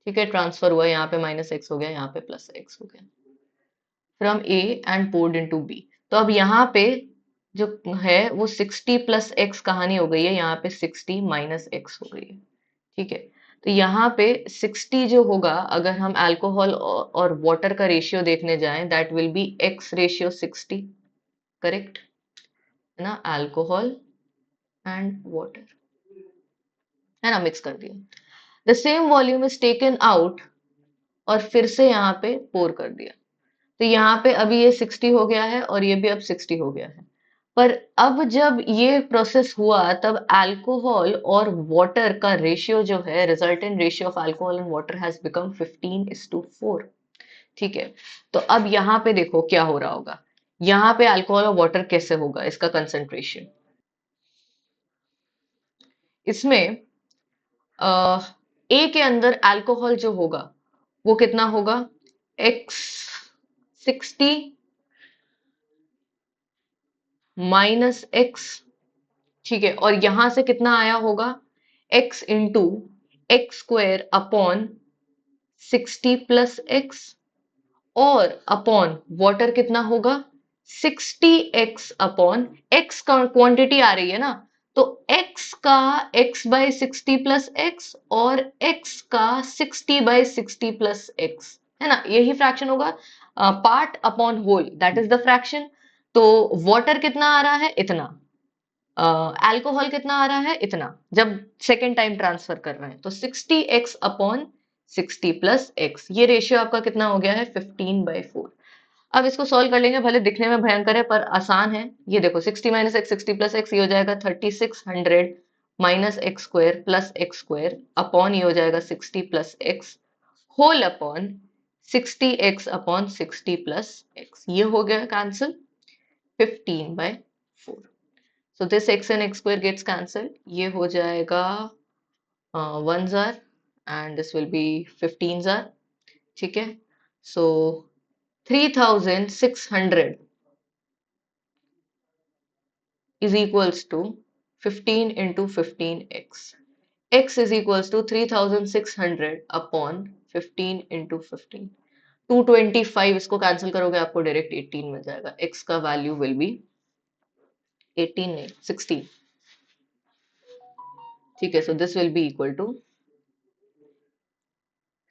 ठीक है, ट्रांसफर हुआ, यहाँ पे -x हो गया, यहाँ पे +x हो गया, from A and poured into B. तो अब यहाँ पे जो है वो 60 + x कहानी हो गई है, यहाँ पे 60 - x हो गई है. ठीक है, तो यहाँ पे 60 जो होगा, अगर हम अल्कोहल और वाटर का रेशियो देखने जाएं, that will be x/60. Correct है ना, अल्कोहल एंड वाटर, है ना, मिक्स कर दिया. The same volume is taken out, और फिर से यहाँ पे पोर कर दिया. तो यहाँ पे अभी ये 60 हो गया है और ये भी अब 60 हो गया है. पर अब जब ये प्रोसेस हुआ तब अल्कोहल और वाटर का रेशियो जो है, resultant ratio of alcohol and water has become 15:4. ठीक है, तो अब यहाँ पे देखो क्या हो रहा होगा. यहाँ पे अल्कोहल और वाटर कैसे होगा, इसका कंसंट्रेशन. इसमें ए के अंदर अल्कोहल जो होगा वो कितना होगा, x60 -x. ठीक है, और यहां से कितना आया होगा, x into x² upon 60 + x, और अपॉन वाटर कितना होगा, 60x अपॉन x का क्वांटिटी आ रही है ना, तो x का x/60 + x और x का 60/60 + x, है ना, यही फ्रैक्शन होगा. Part upon whole, that is the fraction. तो वाटर कितना आ रहा है, इतना. अल्कोहल कितना आ रहा है, इतना. जब सेकेंड टाइम ट्रांसफर कर रहे हैं तो 60x अपॉन 60 + x, ये रेशियो आपका कितना हो गया है, 15/4. अब इसको सॉल्व कर लेंगे, भले दिखने में भयंकर है पर आसान है. ये देखो 60 - x 60 + x, ये हो जाएगा 3600 -x² + x² अपॉन ये हो जाएगा 60 + x whole upon 60x upon 60 + x. ये हो गया cancel, 15/4. So this x and x² gets cancelled. ये हो जाएगा 1s are and this will be 15s are. ठीक है, so 3600 is equals to 15 into 15x. x is equals to 3600 upon 15 into 15. 225 इसको cancel करोगे आपको डायरेक्ट 18 मिल जाएगा. x का वैल्यू विल बी 18 नहीं 16. ठीक है, so this will be equal to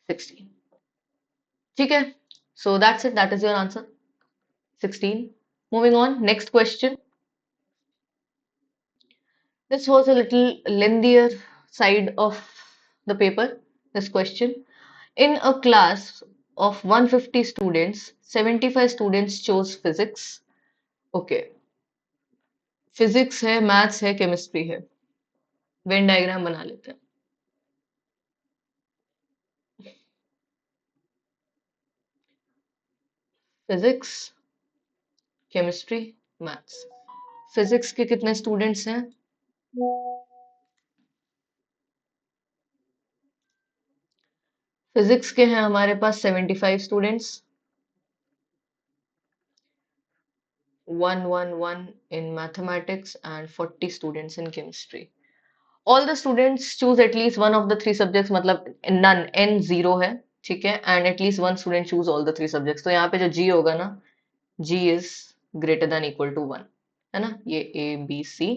16. ठीक है, so that's it, that is your answer, 16. Moving on, next question. This was a little lengthier side of the paper, this question. In a class of 150 students, 75 students chose physics. Okay, physics है, maths है, chemistry है. Venn diagram बना लेते हैं. Physics, chemistry, maths. Physics के कितने students हैं, physics के हैं हमारे पास 75 students. 111 in mathematics and 40 students in chemistry. All the students choose at least one of the three subjects, मतलब none, n 0 है. ठीक है, and at least one student choose all the three subjects. तो यहाँ पे जो g होगा ना, g is greater than equal to 1, है ना, ये a b c.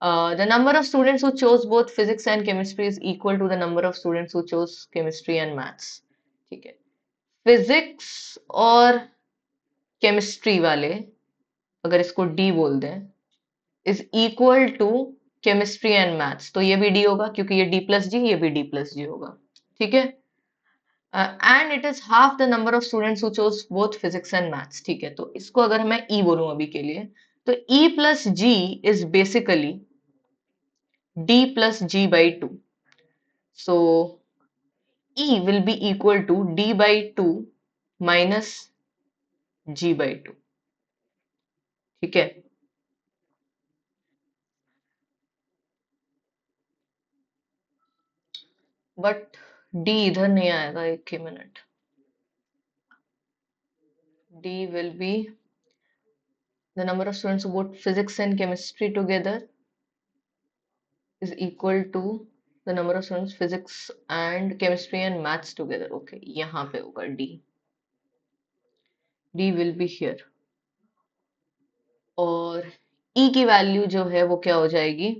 The number of students who chose both physics and chemistry is equal to the number of students who chose chemistry and maths. ठीक है, physics और chemistry वाले अगर इसको D बोल दें is equal to chemistry and maths, तो ये भी D होगा क्योंकि ये D+G, ये भी D+G होगा. ठीक है, and it is half the number of students who chose both physics and maths. ठीक है, तो इसको अगर मैं E बोलूं अभी के लिए, तो E+G is basically D+G/2. So E will be equal to D/2 minus G/2. ठीक है, बट D इधर नहीं आएगा, एक ही minute. D will be the number of students who put physics and chemistry together is equal to the number of students physics and chemistry and maths together. Okay, यहाँ पे होगा D. D will be here. और E की value जो है वो क्या हो जाएगी?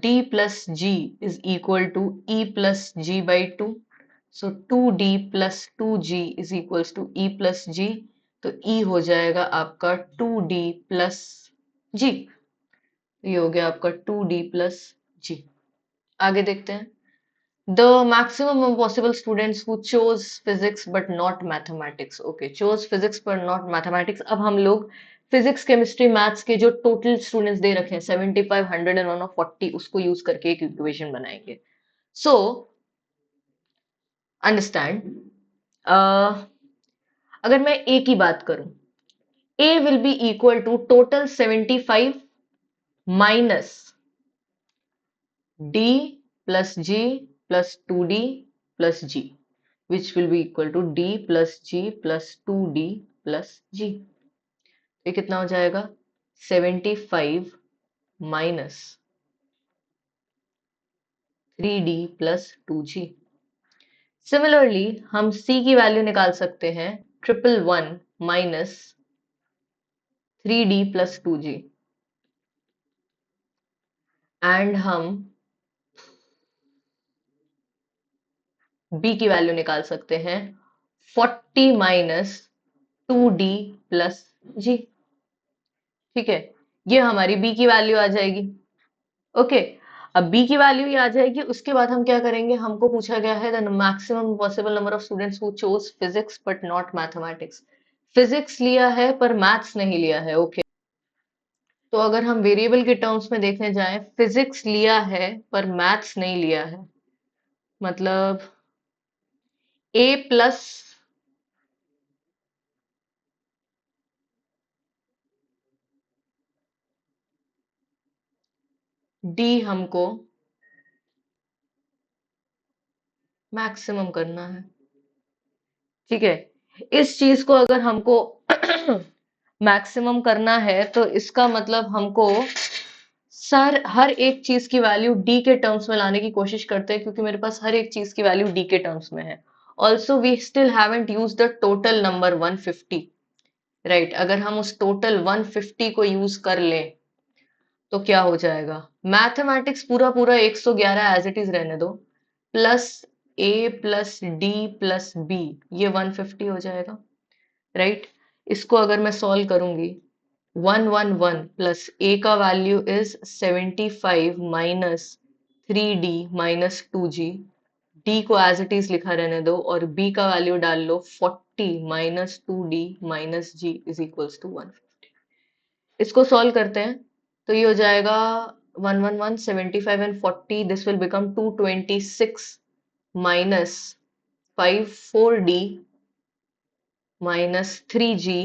D plus G is equal to E plus G by 2. So 2D plus 2G is equals to E plus G. तो E हो जाएगा आपका 2D plus G. ये हो गया आपका 2D plus G. आगे देखते हैं. The maximum possible students who chose physics but not mathematics. Okay, chose physics but not mathematics. अब हम लोग फिजिक्स केमिस्ट्री मैथ्स के जो टोटल स्टूडेंट्स दे रखे हैं 75, 100 एंड 140 उसको यूज करके एक इक्वेशन बनाएंगे. सो अंडरस्टैंड, अगर मैं ए की बात करूं, A will be equal to total 75 minus D plus G plus 2D plus G, which will be equal to D plus G plus 2D plus G. ये कितना हो जाएगा? 75 minus 3D plus 2G. Similarly, हम C की value निकाल सकते हैं 111 minus 3D plus 2G. And हम B की वैल्यू निकाल सकते हैं 40 minus 2D plus G. ठीक है, ये हमारी B की वैल्यू आ जाएगी. ओके, अब B की वैल्यू ये आ जाएगी. उसके बाद हम क्या करेंगे, हमको पूछा गया है the maximum possible number of students who chose physics but not mathematics. Physics लिया है पर मैथ्स नहीं लिया है. ओके, तो अगर हम वेरिएबल के टर्म्स में देखने जाएं, फिजिक्स लिया है पर मैथ्स नहीं लिया है, मतलब A प्लस D हमको मैक्सिमम करना है. ठीक है, इस चीज को अगर हमको मैक्सिमम करना है तो इसका मतलब हमको हर एक चीज की वैल्यू डी के टर्म्स में लाने की कोशिश करते हैं, क्योंकि मेरे पास हर एक चीज की वैल्यू डी के टर्म्स में है. Also we still haven't use the total number 150. Right, अगर हम उस टोटल 150 को यूज कर लें तो क्या हो जाएगा? मैथमेटिक्स पूरा पूरा 111 एज इट इज रहने दो, plus A plus D plus B, ये 150 हो जाएगा. राइट, इसको अगर मैं सॉल्व करूंगी, 111 प्लस ए का value is 75 minus 3D minus 2G. D को एज इट इज लिखा रहने दो और बी का वैल्यू डाल लो 40 minus 2D minus G is equals to 150. इसको सॉल्व करते हैं तो ये हो जाएगा 111 75 and 40. This will become 226 minus 5 4D minus 3G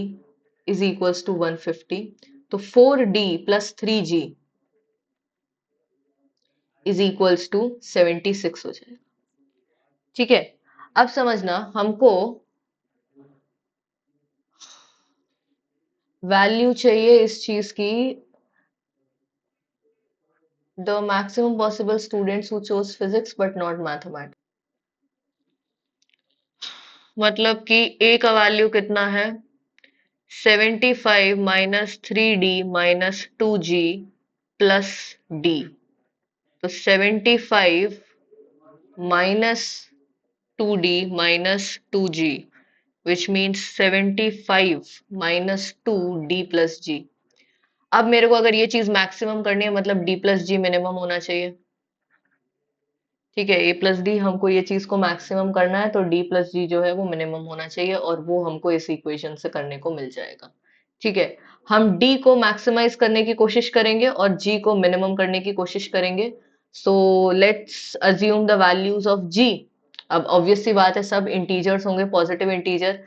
is equals to 150. तो 4D plus 3G is equals to 76 हो जाएगा. ठीक है, अब समझना, हमको वैल्यू चाहिए इस चीज की, the maximum possible students who chose physics but not mathematics. मतलब कि A का वैल्यू कितना है? 75 minus 3D minus 2G plus D. तो 75 minus 2D minus 2G, which means 75 minus 2D plus G. अब मेरे को अगर ये चीज मैक्सिमम करनी है, मतलब D plus G मिनिमम होना चाहिए. ठीक है, A plus D हमको ये चीज को मैक्सिमम करना है, तो D plus G जो है वो मिनिमम होना चाहिए, और वो हमको इस इक्वेशन से करने को मिल जाएगा. ठीक है, हम D को मैक्सिमाइज करने की कोशिश करेंगे और G को मिनिमम करने की कोशिश करेंगे. So let's assume the values of G. अब ऑब्वियस सी बात है, सब इंटीजर्स होंगे, पॉजिटिव इंटीजर.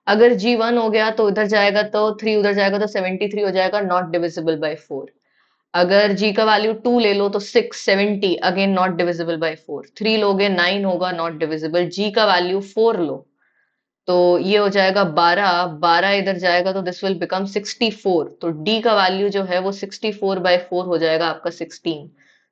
अगर G 1 हो गया तो इधर जाएगा तो 3, उधर जाएगा तो 73 हो जाएगा, नॉट डिविजिबल बाय 4. अगर g का वैल्यू 2 ले लो तो 670, अगेन नॉट डिविजिबल बाय 4। 3 लोगे 9 होगा, नॉट डिविजिबल। g का वैल्यू 4 लो तो ये हो जाएगा 12, 12 इधर जाएगा तो दिस विल बिकम 64। तो d का वैल्यू जो है वो 64/4 हो जाएगा आपका 16।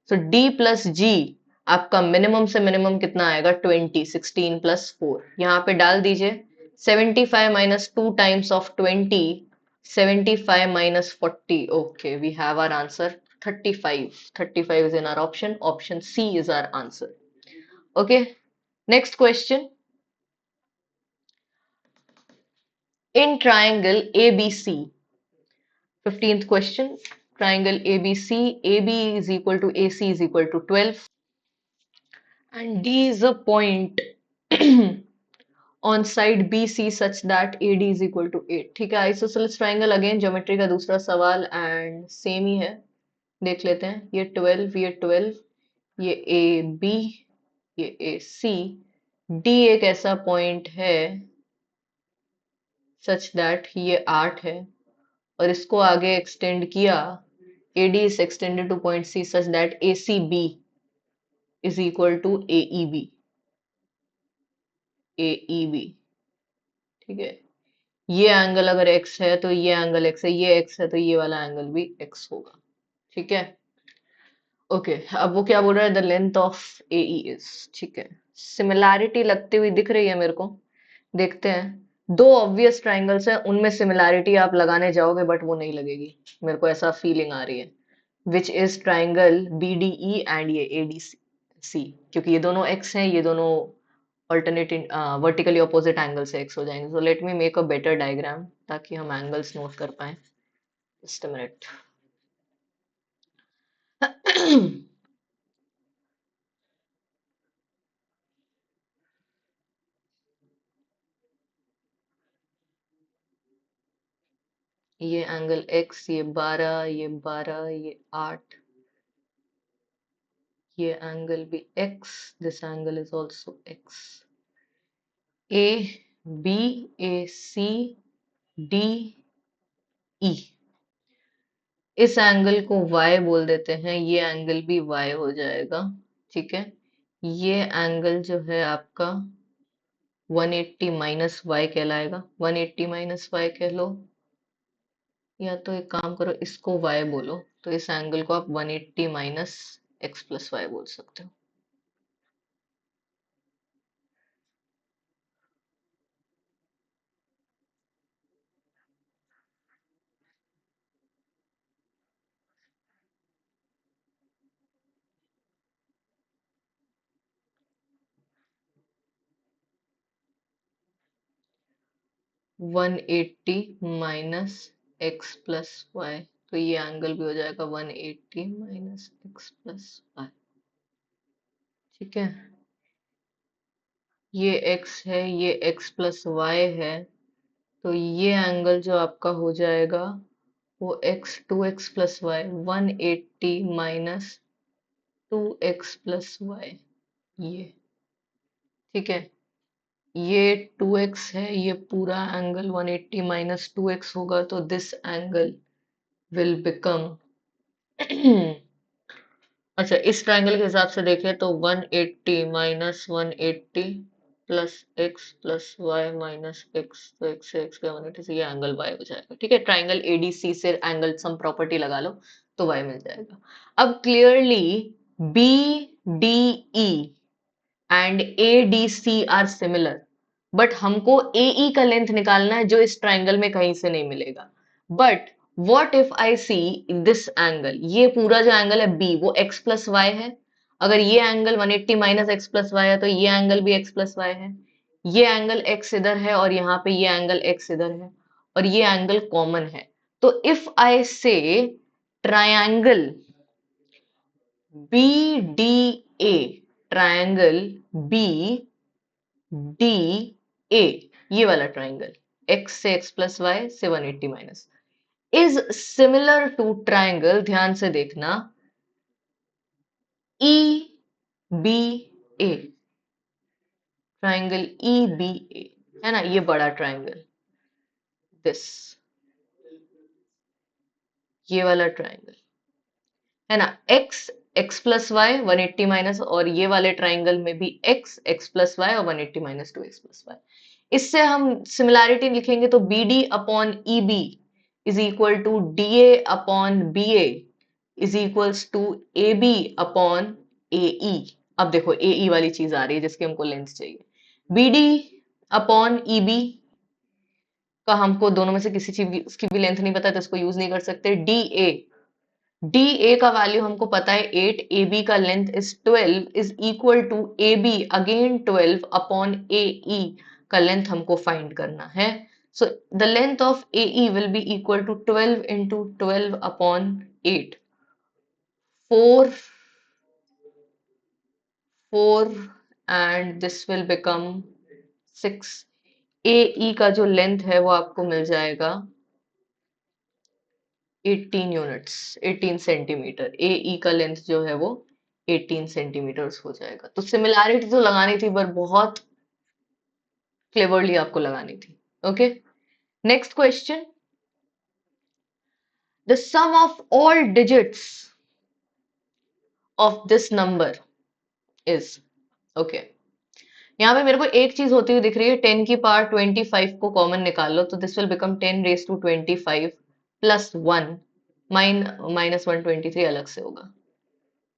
सो d प्लस g आपका मिनिमम से मिनिमम कितना आएगा 20। 16 प्लस 4 यहाँ पे डाल दीजिए। 75 minus 2 times of 20, 75 minus 40. Okay, we have our answer 35. 35 is in our option. Option C is our answer. Okay, next question. In triangle ABC, 15th question, triangle ABC, AB is equal to AC is equal to 12 and D is a point on side BC such that AD is equal to 8. ठीक है, isosceles triangle again geometry का दूसरा सवाल and same ही है, देख लेते हैं। ये 12, ये 12, ये AB, ये AC, D एक ऐसा पॉइंट है सच दैट ये 8 है और इसको आगे एक्सटेंड किया, AD is extended to point C such that ACB is equal to AEB, AEB, ठीक है। ये एंगल अगर x है तो ये एंगल x है, ये x है तो ये वाला एंगल भी x होगा, ठीक है। ओके, अब वो क्या बोल रहा है, the length of AE is, ठीक है। सिमिलैरिटी लगती हुई दिख रही है मेरे को, देखते हैं। दो ऑब्वियस ट्राइंगल्स हैं, उनमें सिमिलैरिटी आप लगाने जाओगे बट वो नहीं लगेगी, मेरे को ऐसा फीलिंग आ रही है। Which is triangle BDE and ये ADC, क्योंकि ये दोनों x हैं, ये दोनों अल्टरनेट वर्टिकली ऑपोजिट एंगल से x हो जाएंगे। So let me make a better diagram ताकि हम एंगल्स नोट कर पाए। Just a minute. ये एंगल x, ये 12, ये 12, ये 8, ये एंगल भी x, this angle is also x। A B A C D E, इस एंगल को y बोल देते हैं, ये एंगल भी y हो जाएगा, ठीक है। ये एंगल जो है आपका 180 माइनस y कहलाएगा, 180 माइनस y कह लो, या तो एक काम करो इसको y बोलो, तो इस एंगल को आप 180 माइनस x प्लस y बोल सकते हो। 180 माइनस x प्लस वाई, तो ये एंगल भी हो जाएगा 180 माइनस x प्लस वाई, ठीक है। ये x है, ये x प्लस वाई है, तो ये एंगल जो आपका हो जाएगा वो x 2x plus y, 180 minus 2x plus y, ये, ठीक है। ये 2x है, ये पूरा एंगल 180 माइनस 2x होगा, तो दिस एंगल विल बिकम अच्छा, इस ट्रायंगल के हिसाब से देखें तो 180 minus 180 plus x plus y minus x, तो एक्स से एक्स का 180 से ये एंगल वाई हो जाएगा, ठीक है। ट्रायंगल ADC से एंगल सम प्रॉपर्टी लगा लो तो वाई मिल जाएगा। अब clearly BDE and ADC are similar, but हमको AE का लेंथ निकालना है जो इस ट्राइंगल में कहीं से नहीं मिलेगा। But what if I see this angle, ये पूरा जो एंगल है B वो x प्लस वाई है, अगर ये angle 180 minus x plus y है तो ये एंगल भी x प्लस वाई है, ये एंगल x इधर है और यहाँ पे ये एंगल x इधर है और ये एंगल कॉमन है। तो इफ आई से ट्रायंगल BDA, ट्रायंगल BDA, ये वाला ट्रायंगल x से x प्लस वाई से 180 minus is similar to triangle, ध्यान से देखना, EBA, ट्रायंगल EBA है ना, ये बड़ा ट्रायंगल, दिस, ये वाला ट्रायंगल, है ना, x प्लस वाई 180 माइनस, और ये वाले ट्राइंगल में भी x प्लस वाई और 180 माइनस 2x प्लस वाई। इससे हम सिमिलैरिटी लिखेंगे तो B D upon E B is equal to D A upon B A is equals to A B upon A E. अब देखो ए ई वाली चीज आ रही है जिसकी हमको लेंथ चाहिए। B D upon E B का हमको दोनों में से किसी चीज की भी लेंथ नहीं पता तो इसको यूज नहीं कर सकते। डी ए का वैल्यू हमको पता है 8, ए बी का length is 12 is equal to A B again 12 upon A E का लेंथ हमको फाइंड करना है। So the length of A E will be equal to 12 into 12 upon 8, 4 4 and this will become 6। A E का जो length है वो आपको मिल जाएगा 18 यूनिट्स, 18 सेंटीमीटर। ए ई का लेंथ जो है वो 18 सेंटीमीटर्स हो जाएगा। तो सिमिलैरिटी तो लगानी थी पर बहुत क्लेवरली आपको लगानी थी। Okay, next question, the sum of all digits of this number is. Okay, यहाँ पे मेरे को एक चीज होती हुई दिख रही है, 10 की पावर 25 को कॉमन निकाल लो तो this will become 10 raise to 25 plus 1 minus 123 अलग से होगा।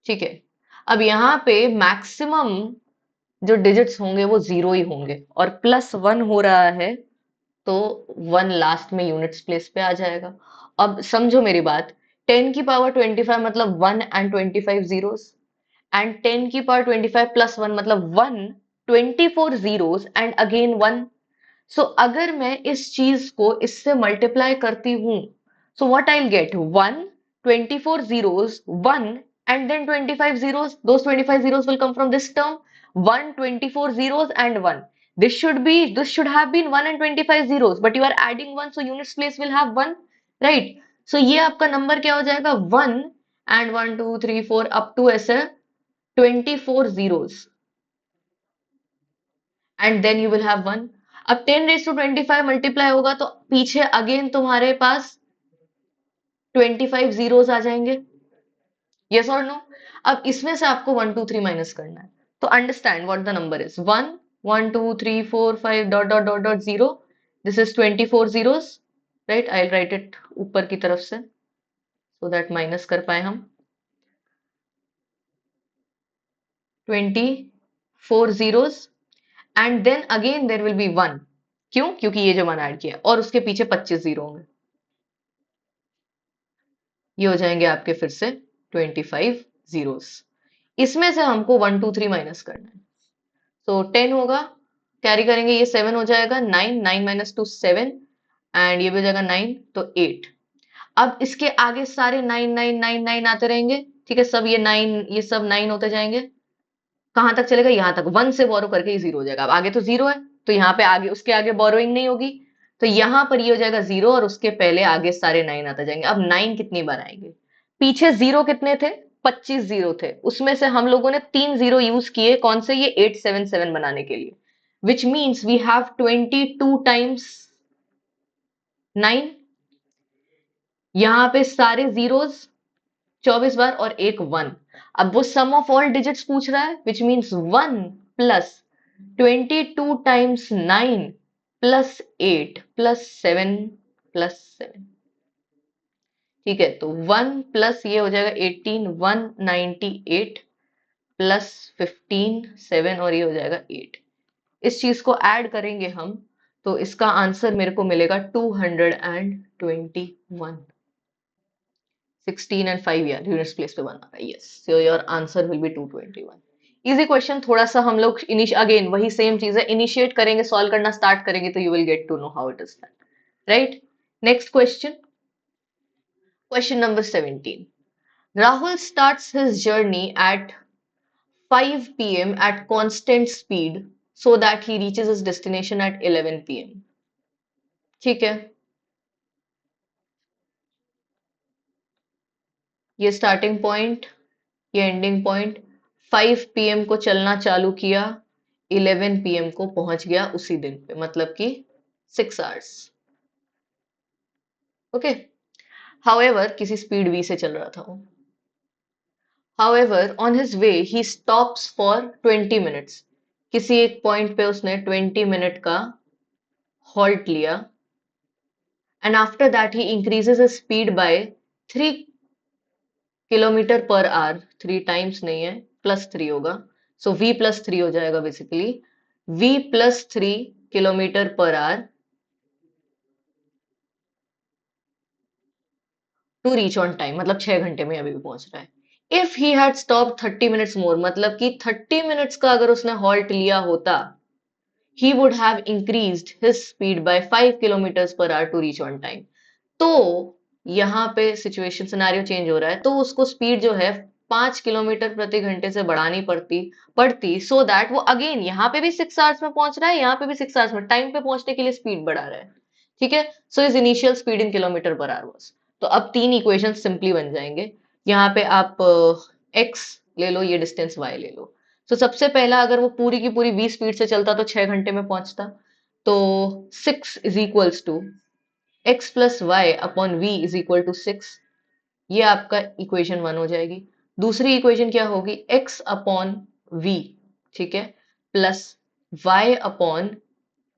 ठीक है, अब यहाँ पे मैक्सिमम जो डिजिट्स होंगे वो जीरो ही होंगे और प्लस 1 हो रहा है तो 1 लास्ट में यूनिट्स प्लेस पे आ जाएगा। अब समझो मेरी बात, 10 की पावर 25 मतलब 1 एंड 25 जीरोस, एंड 10 की पावर 25 प्लस 1 मतलब 1, 24 जीरोस एंड अगेन 1। सो अगर मैं इस चीज को इससे मल्टीप्लाई करती हूं, so what I will get 1, 24 zeros, 1 and then 25 zeros. Those 25 zeros will come from this term, 1, 24 zeros and 1. This should have been 1 and 25 zeros, but you are adding 1, so units place will have 1, right? So ये आपका number क्या हो जाएगा, 1 and 1 2 3 4 up to ऐसे 24 zeros and then you will have 1। अब 10 raise to 25 multiply होगा तो पीछे अगेन तुम्हारे पास 25 जीरोस आ जाएंगे, यस और नो। अब इसमें से आपको 1 2 3 माइनस करना है, तो understand what the number is, 1 1 2 3 4 5 dot dot dot dot 0, this is 24 zeros, right. I will write it ऊपर की तरफ से सो दैट माइनस कर पाए हम। 24 zeros and then again there will be 1, क्यों, क्योंकि ये जो 1 ऐड किया और उसके पीछे 25 जीरो होंगे, ये हो जाएंगे आपके फिर से 25 जीरोस। इसमें से हमको 1 2 3 माइनस करना है, तो 10 होगा, कैरी करेंगे ये 7 हो जाएगा, 9 9 माइनस 2 7 एंड ये भी हो जाएगा 9 तो 8। अब इसके आगे सारे 9 9 9 9 आते रहेंगे, ठीक है, सब ये 9 ये सब 9 होते जाएंगे। कहां तक चलेगा, यहां तक, 1 से बोरो करके ये 0 हो जाएगा। अब आगे तो 0 है तो यहाँ पे आगे उसके आगे बोरोइंग नहीं होगी, तो यहाँ पर ये हो जाएगा 0 और उसके पहले आगे सारे 9 आते जाएंगे। अब 9 कितनी बार आएंगे, पीछे 0 कितने थे, 25 जीरो थे, उसमें से हम लोगों ने 3 जीरो यूज किए, कौन से, ये 877 बनाने के लिए, which means we have 22 times 9। यहाँ पे सारे जीरोस 24 बार और एक 1। अब वो सम ऑफ ऑल डिजिट्स पूछ रहा है, which means 1 plus 22 times 9 plus 8 plus 7 plus 7। ठीक है, तो 1 प्लस ये हो जाएगा 18, 198 प्लस 15 7 और ये हो जाएगा 8। इस चीज को ऐड करेंगे हम तो इसका आंसर मेरे को मिलेगा 221। 16 एंड 5 यार यूनिट्स प्लेस पे बना है, yes, so your answer will be 221। Easy question, थोड़ा सा हम लोग अगेन वही सेम चीज है, इनिशिएट करेंगे, सॉल्व करना स्टार्ट करेंगे तो you will get to know how it is done, right. Next question, question number 17, Rahul starts his journey at 5 p.m. at constant speed so that he reaches his destination at 11 p.m. ठीक है, ये starting point, ये ending point, 5 PM को चलना चालू किया, 11 PM को पहुंच गया उसी दिन पे, मतलब कि 6 आवर्स। ओके, हाउएवर किसी स्पीड वी से चल रहा था वो, However, on his way he stops for 20 minutes. किसी एक पॉइंट पे उसने 20 मिनट का हॉल्ट लिया and after that he increases his speed by 3 kilometre per hour. 3 times नहीं है, +3 होगा. सो v +3 हो जाएगा basically. v +3 kilometre per hour to reach on time, मतलब 6 घंटे में अभी भी पहुंच रहा है. If he had stop 30 minutes more, मतलब कि 30 मिनट्स का अगर उसने हॉल्ट लिया होता, he would have increased his speed by 5 kilometers per hour to reach on time. तो यहाँ पे सिचुएशन सिनेरियो चेंज हो रहा है, तो उसको स्पीड जो है 5 किलोमीटर प्रति घंटे से बढ़ानी पड़ती पड़ती सो दैट वो अगेन यहाँ पे भी 6 आवर्स में पहुंच रहा है, यहाँ पे भी 6 आवर्स में, टाइम पे पहुंचने के लिए स्पीड बढ़ा रहा है. ठीक है. So is initial speed in kilometre per our was. तो अब 3 इक्वेशन सिंपली बन जाएंगे. यहाँ पे आप x ले लो, ये डिस्टेंस y ले लो. तो सबसे पहला, अगर वो पूरी की पूरी v स्पीड से चलता तो 6 घंटे में पहुंचता. तो 6 = x plus y upon v is equal to 6. ये आपका इक्वेशन 1 हो जाएगी. दूसरी इक्वेशन क्या होगी? x अपॉन वी, ठीक है, plus y upon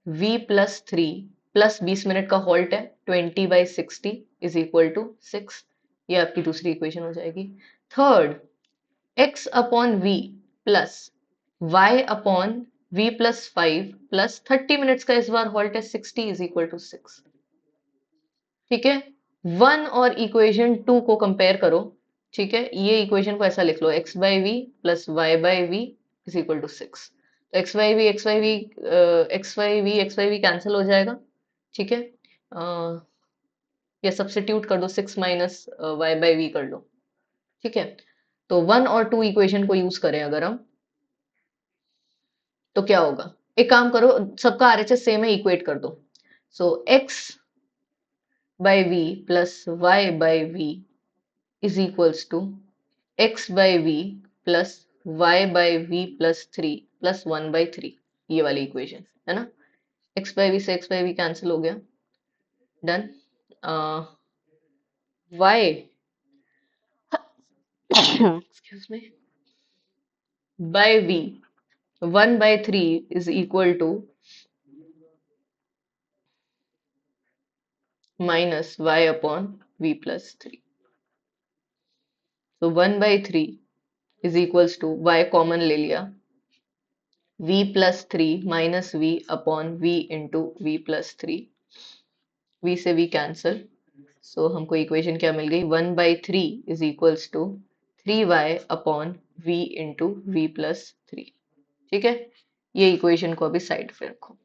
v +3 plus 20 minute का हॉल्ट है 20/60 इज इक्वल टू 6. ये आपकी दूसरी इक्वेशन हो जाएगी. Third, x upon v plus y upon v +5 plus 30 minutes का इस बार हॉल्ट है 60 इज इक्वल टू 6. ठीक है. 1 और इक्वेशन 2 को कंपेयर करो. ठीक है. ये इक्वेशन को ऐसा लिख लो, x/v plus y/v is equal to 6. तो x/v कैंसिल हो जाएगा. ठीक है. या सब्स्टिट्यूट कर दो, 6 माइनस y/v कर लो. ठीक है. तो 1 और 2 इक्वेशन को यूज करें अगर हम, तो क्या होगा? एक काम करो, सबका आरएचएस सेम है, इक्वेट कर दो. सो x/v plus y/v is equals to x/v plus y/v plus 3 plus 1/3. ये वाली इक्वेशन है ना. x/v से x/v कैंसिल हो गया. Done. y excuse me by v 1/3 is equal to minus y upon v plus 3. So 1/3 is equals to y common ले लिया, v plus 3 minus v upon v into v plus 3. v से v cancel. So हमको equation क्या मिल गई? 1/3 is equals to 3y upon v into v plus 3. ठीक है. ये इक्वेशन को अभी साइड पे रखो.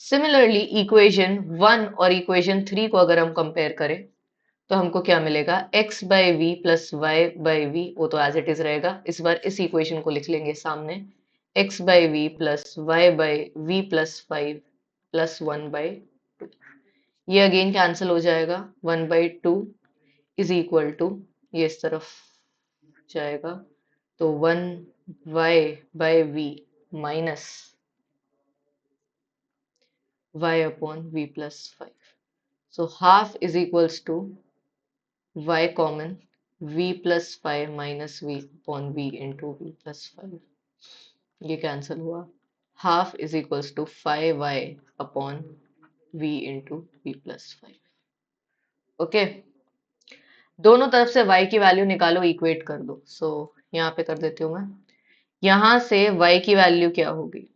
सिमिलरली इक्वेशन 1 और इक्वेशन 3 को अगर हम कंपेयर करें तो हमको क्या मिलेगा? x/v प्लस y/v, वो तो एज इट इज रहेगा. इस बार इस इक्वेशन को लिख लेंगे सामने, x/v plus y/v plus 5 plus 1/2. ये अगेन कैंसिल हो जाएगा. 1/2 इज इक्वल टू, ये इस तरफ जाएगा तो 1y/v minus y upon v plus 5. So half is equals to y common v plus 5 minus v upon v into v plus 5. ये cancel हुआ. Half is equals to 5y upon v into v plus 5. Okay. दोनों तरफ से y की value निकालो, equate कर दो. सो यहाँ पे कर देती हूँ मैं. यहां से y की वैल्यू क्या होगी?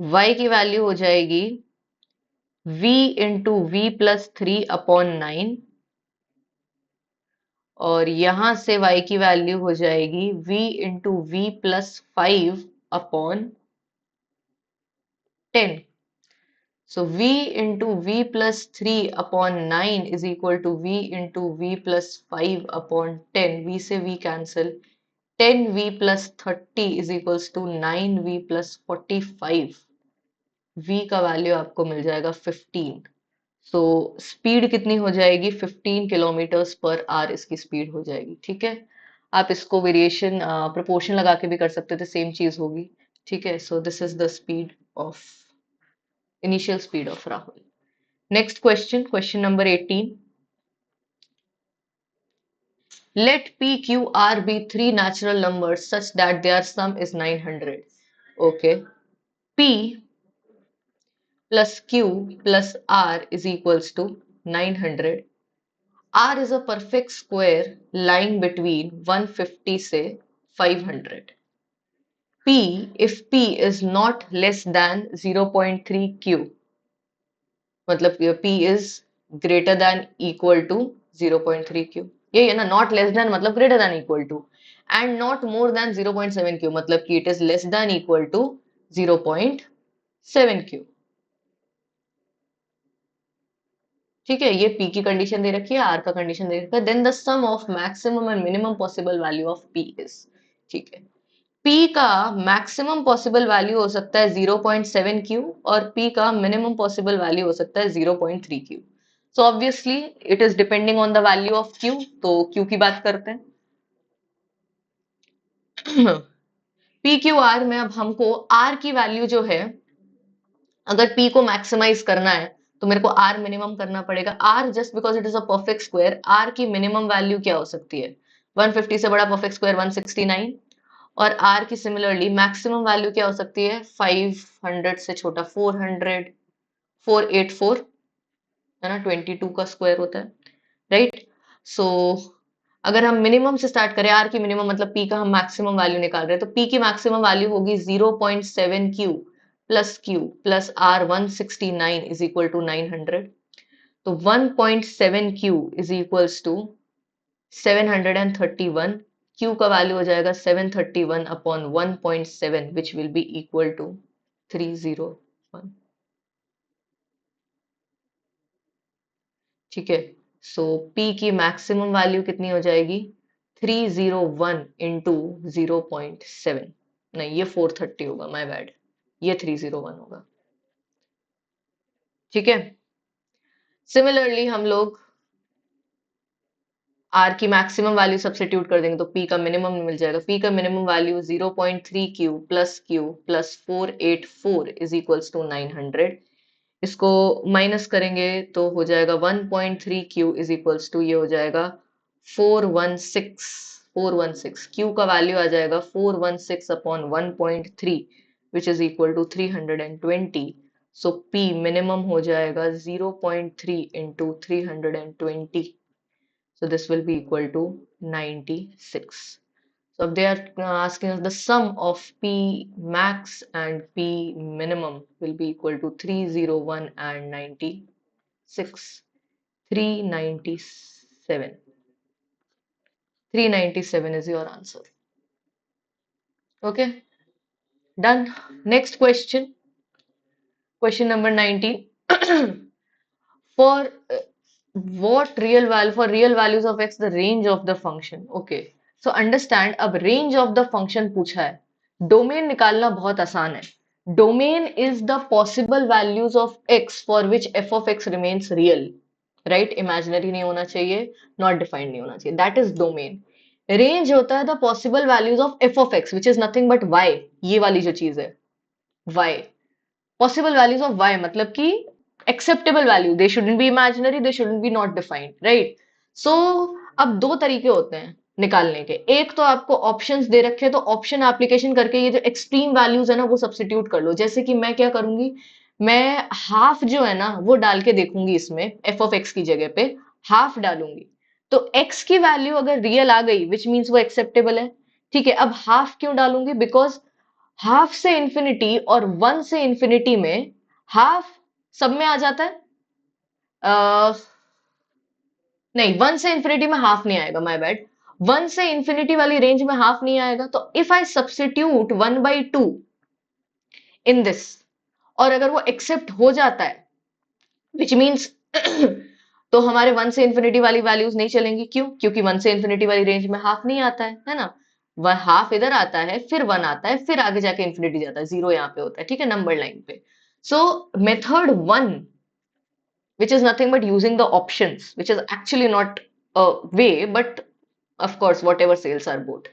y की वैल्यू हो जाएगी v into v plus 3 upon 9, और यहां से y की वैल्यू हो जाएगी v into v plus 5 upon 10. So v into v plus 3 upon 9 is equal to v into v plus 5 upon 10. v से v cancel. 10v plus 30 is equals to 9v plus 45. v का value आपको मिल जाएगा 15. So speed कितनी हो जाएगी? 15 kilometres per hour इसकी speed हो जाएगी. ठीक है. आप इसको वेरिएशन प्रोपोर्शन लगा के भी कर सकते थे, सेम चीज होगी. ठीक है. So this is the speed of initial speed of Rahul. Next question, question number 18. Let P, Q, R be three natural numbers such that their sum is 900. Okay. P plus Q plus R is equals to 900. R is a perfect square lying between 150 say 500. P, if P is not less than 0.3 Q, मतलब P is greater than equal to 0.3 Q, यही है ना, not less than मतलब greater than equal to, and not more than 0.7 Q मतलब कि it is less than equal to 0.7 Q. ठीक है, ये P की कंडीशन दे रखी है, R का कंडीशन दे रखा है, then the sum of maximum and minimum possible value of P is, ठीक है, P का मैक्सिमम पॉसिबल वैल्यू हो सकता है 0.7 Q और P का मिनिमम पॉसिबल वैल्यू हो सकता है 0.3 Q. So obviously it is depending on the value of Q, तो Q की बात करते हैं. PQR में अब हमको R की वैल्यू जो है, अगर P को मैक्सिमाइज करना है तो मेरे को R मिनिमम करना पड़ेगा. R just because it is a perfect square, R की मिनिमम वैल्यू क्या हो सकती है? 150 से बड़ा परफेक्ट स्क्वायर 169, और R की सिमिलरली मैक्सिमम वैल्यू क्या हो सकती है? 500 से छोटा 400, 484 है ना, 22 का स्क्वायर होता है, राइट. सो अगर हम मिनिमम से स्टार्ट करें, आर की मिनिमम मतलब पी का हम मैक्सिमम वैल्यू निकाल रहे हैं, तो पी की मैक्सिमम वैल्यू होगी 0.7 q plus r 169 is equal to 900. तो 1.7 q is equals to 731. Q का वैल्यू हो जाएगा 731 upon 1.7 which will be equal to 301. ठीक है, सो P की मैक्सिमम वैल्यू कितनी हो जाएगी? 301 इंटू 0.7, नहीं ये 430 होगा, माय बैड, ये 301 होगा. ठीक है, सिमिलरली हम लोग R की मैक्सिमम वैल्यू सब्स्टिट्यूट कर देंगे तो P का मिनिमम मिल जाएगा. P का minimum value 0.3 Q plus 484 is equals to 900. इसको माइनस करेंगे तो हो जाएगा 1.3 Q इज इक्वल्स टू, ये हो जाएगा 416. Q का वैल्यू आ जाएगा 416 upon 1.3 which is equal to 320. So P minimum हो जाएगा 0.3 into 320. So this will be equal to 96. So if they are asking us the sum of P max and P minimum will be equal to 301 and 96. 397. 397 is your answer. Okay, done. Next question. Question number 19. For real values of x, the range of the function. Okay, so understand, अब range of the function पूछा है, domain निकालना बहुत आसान है. Domain is the possible values of x for which f of x remains real, right? Imaginary नहीं होना चाहिए, not defined नहीं होना चाहिए, that is domain. रेंज होता है the possible values of f of x which is nothing but y, ये वाली जो चीज है y. Possible values of y मतलब कि acceptable value, they shouldn't be imaginary, they shouldn't be not defined, right? So अब दो तरीके होते हैं निकालने के. एक तो आपको ऑप्शंस दे रखे हैं, तो ऑप्शन एप्लीकेशन करके ये जो एक्सट्रीम वैल्यूज है ना वो सब्स्टिट्यूट कर लो. जैसे कि मैं क्या करूंगी, मैं हाफ जो है ना वो डाल के देखूंगी, इसमें एफ ऑफ एक्स की जगह पे हाफ डालूंगी, तो एक्स की वैल्यू अगर रियल आ गई विच मीन्स वो एक्सेप्टेबल है. ठीक है, अब हाफ क्यों डालूंगी? बिकॉज हाफ से इंफिनिटी और 1 से इंफिनिटी में हाफ सब में आ जाता है. नहीं, 1 से इंफिनिटी में हाफ नहीं आएगा, माय बैड. 1 से इंफिनिटी वाली रेंज में हाफ नहीं आएगा. तो if I substitute 1/2 in this, और अगर वो एक्सेप्ट हो जाता है विच मीन्स तो हमारे 1 से इंफिनिटी वाली वैल्यूज नहीं चलेंगी. क्यों? क्योंकि 1 से इंफिनिटी वाली रेंज में हाफ नहीं आता है ना. वह हाफ इधर आता है, फिर 1 आता है, फिर आगे जाके इंफिनिटी जाता है, 0 यहाँ पे होता है. ठीक है, नंबर लाइन पे. सो method 1 which is nothing but using the options, which is actually not a way, but of course whatever sales are bought,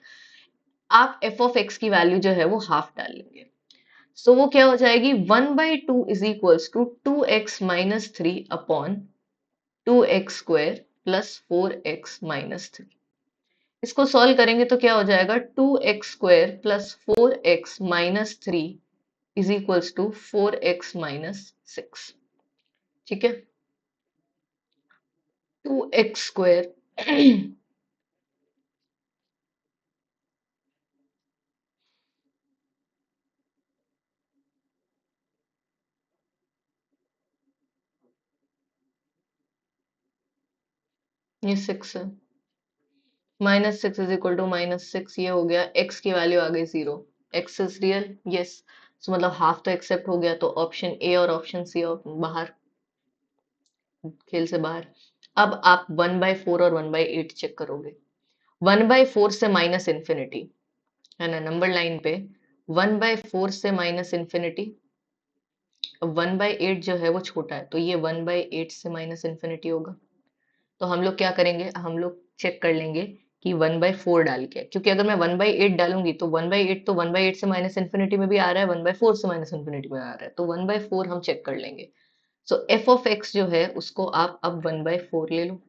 आप f of x की वैल्यू जो है वो हाफ डाल लेंगे. सो वो क्या हो जाएगी, 1/2 is equals to 2x minus 3 upon 2x square plus 4x minus 3. इसको सॉल्व करेंगे तो क्या हो जाएगा, 2x² plus 4x minus 3 is equals to 4x minus 6। ठीक है, 2x²। ये 6 है, -6 इज इक्वल टू -6, ये हो गया, x की वैल्यू आ गई 0। x is real, yes. So मतलब हाफ तो एक्सेप्ट हो गया, तो ऑप्शन ए और ऑप्शन सी बाहर, खेल से बाहर। अब आप 1/4 और 1/8 चेक करोगे। 1/4 से माइनस इन्फिनिटी है ना, नंबर लाइन पे 1/4 से माइनस इन्फिनिटी। अब 1/8 जो है वो छोटा है, तो ये 1/8 से माइनस इन्फिनिटी होगा। तो हम लोग क्या करेंगे, हम लोग चेक कर लेंगे कि 1/4 डाल के, क्योंकि अगर मैं 1/8 डालूंगी तो 1/8 तो 1/8 से माइनस इन्फिनिटी में भी आ रहा है, 1/4 से माइनस इन्फिनिटी में आ रहा है, तो 1/4 हम चेक कर लेंगे। सो एफ ऑफ एक्स जो है उसको आप अब 1/4 ले लो,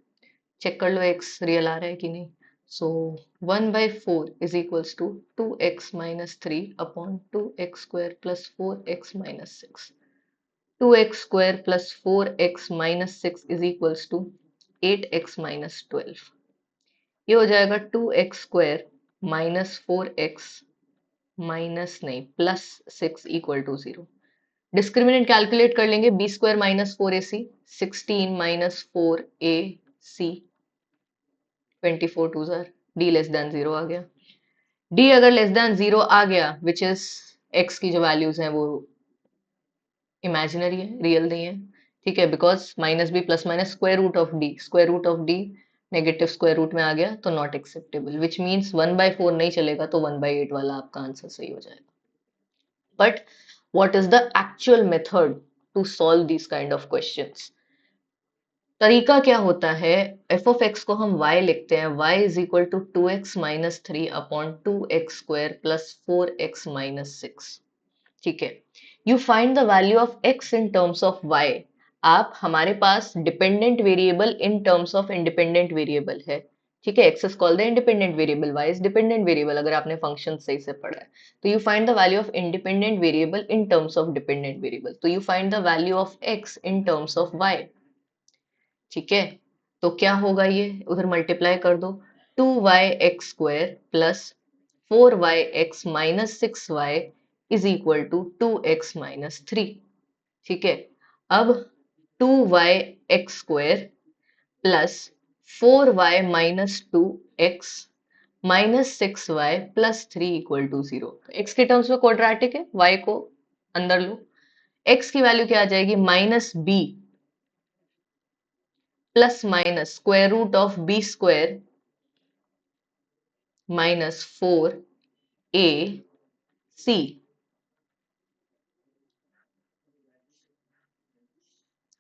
चेक कर लो एक्स रियल आ रहा है कि नहीं। So 1/4 is equals to 2x minus 3 upon 2x² plus 4x minus 6। 2x² plus 4x minus 6 is equals to 8x minus 12। ये हो जाएगा 2x² माइनस 4x माइनस नहीं plus 6 equal to 0। Discriminant calculate कर लेंगे, b² minus 4ac, 16 minus 4ac, 24 2 जार, d less than 0 आ गया। d अगर लेस देन 0 आ गया, विच इज x की जो वैल्यूज हैं वो इमेजिनरी है, रियल नहीं है। ठीक है, because minus b plus minus square root of d negative square root में आ गया, तो नॉट एक्सेप्टेबल, विच मीन्स 1/4 नहीं चलेगा, तो 1/8 वाला आपका आंसर सही हो जाएगा। But what is the actual method to solve these kind of questions? तरीका क्या होता है, एफ ऑफ एक्स को हम y लिखते हैं, y is equal to 2x minus 3 upon 2x² plus 4x minus 6। ठीक है, you find the value of x in terms of y। आप, हमारे पास dependent variable in terms of independent variable है। ठीक है, x is called the independent variable, y is dependent variable, अगर आपने फंक्शन सही से पढ़ा है। तो you find the value of independent variable in terms of dependent variable, तो you find the value of x in terms of y। ठीक है, तो क्या होगा, ये उधर मल्टीप्लाई कर दो, 2y(x²) plus 4y(x minus 6y) is equal to 2x minus 3। ठीक है, अब 2y(x²) plus 4y minus 2x minus 6y plus 3 equal to 0। X के टर्म्स में क्वाड्रेटिक है, y को अंदर लो, x की वैल्यू क्या आ जाएगी, minus b plus minus square root of b² minus 4ac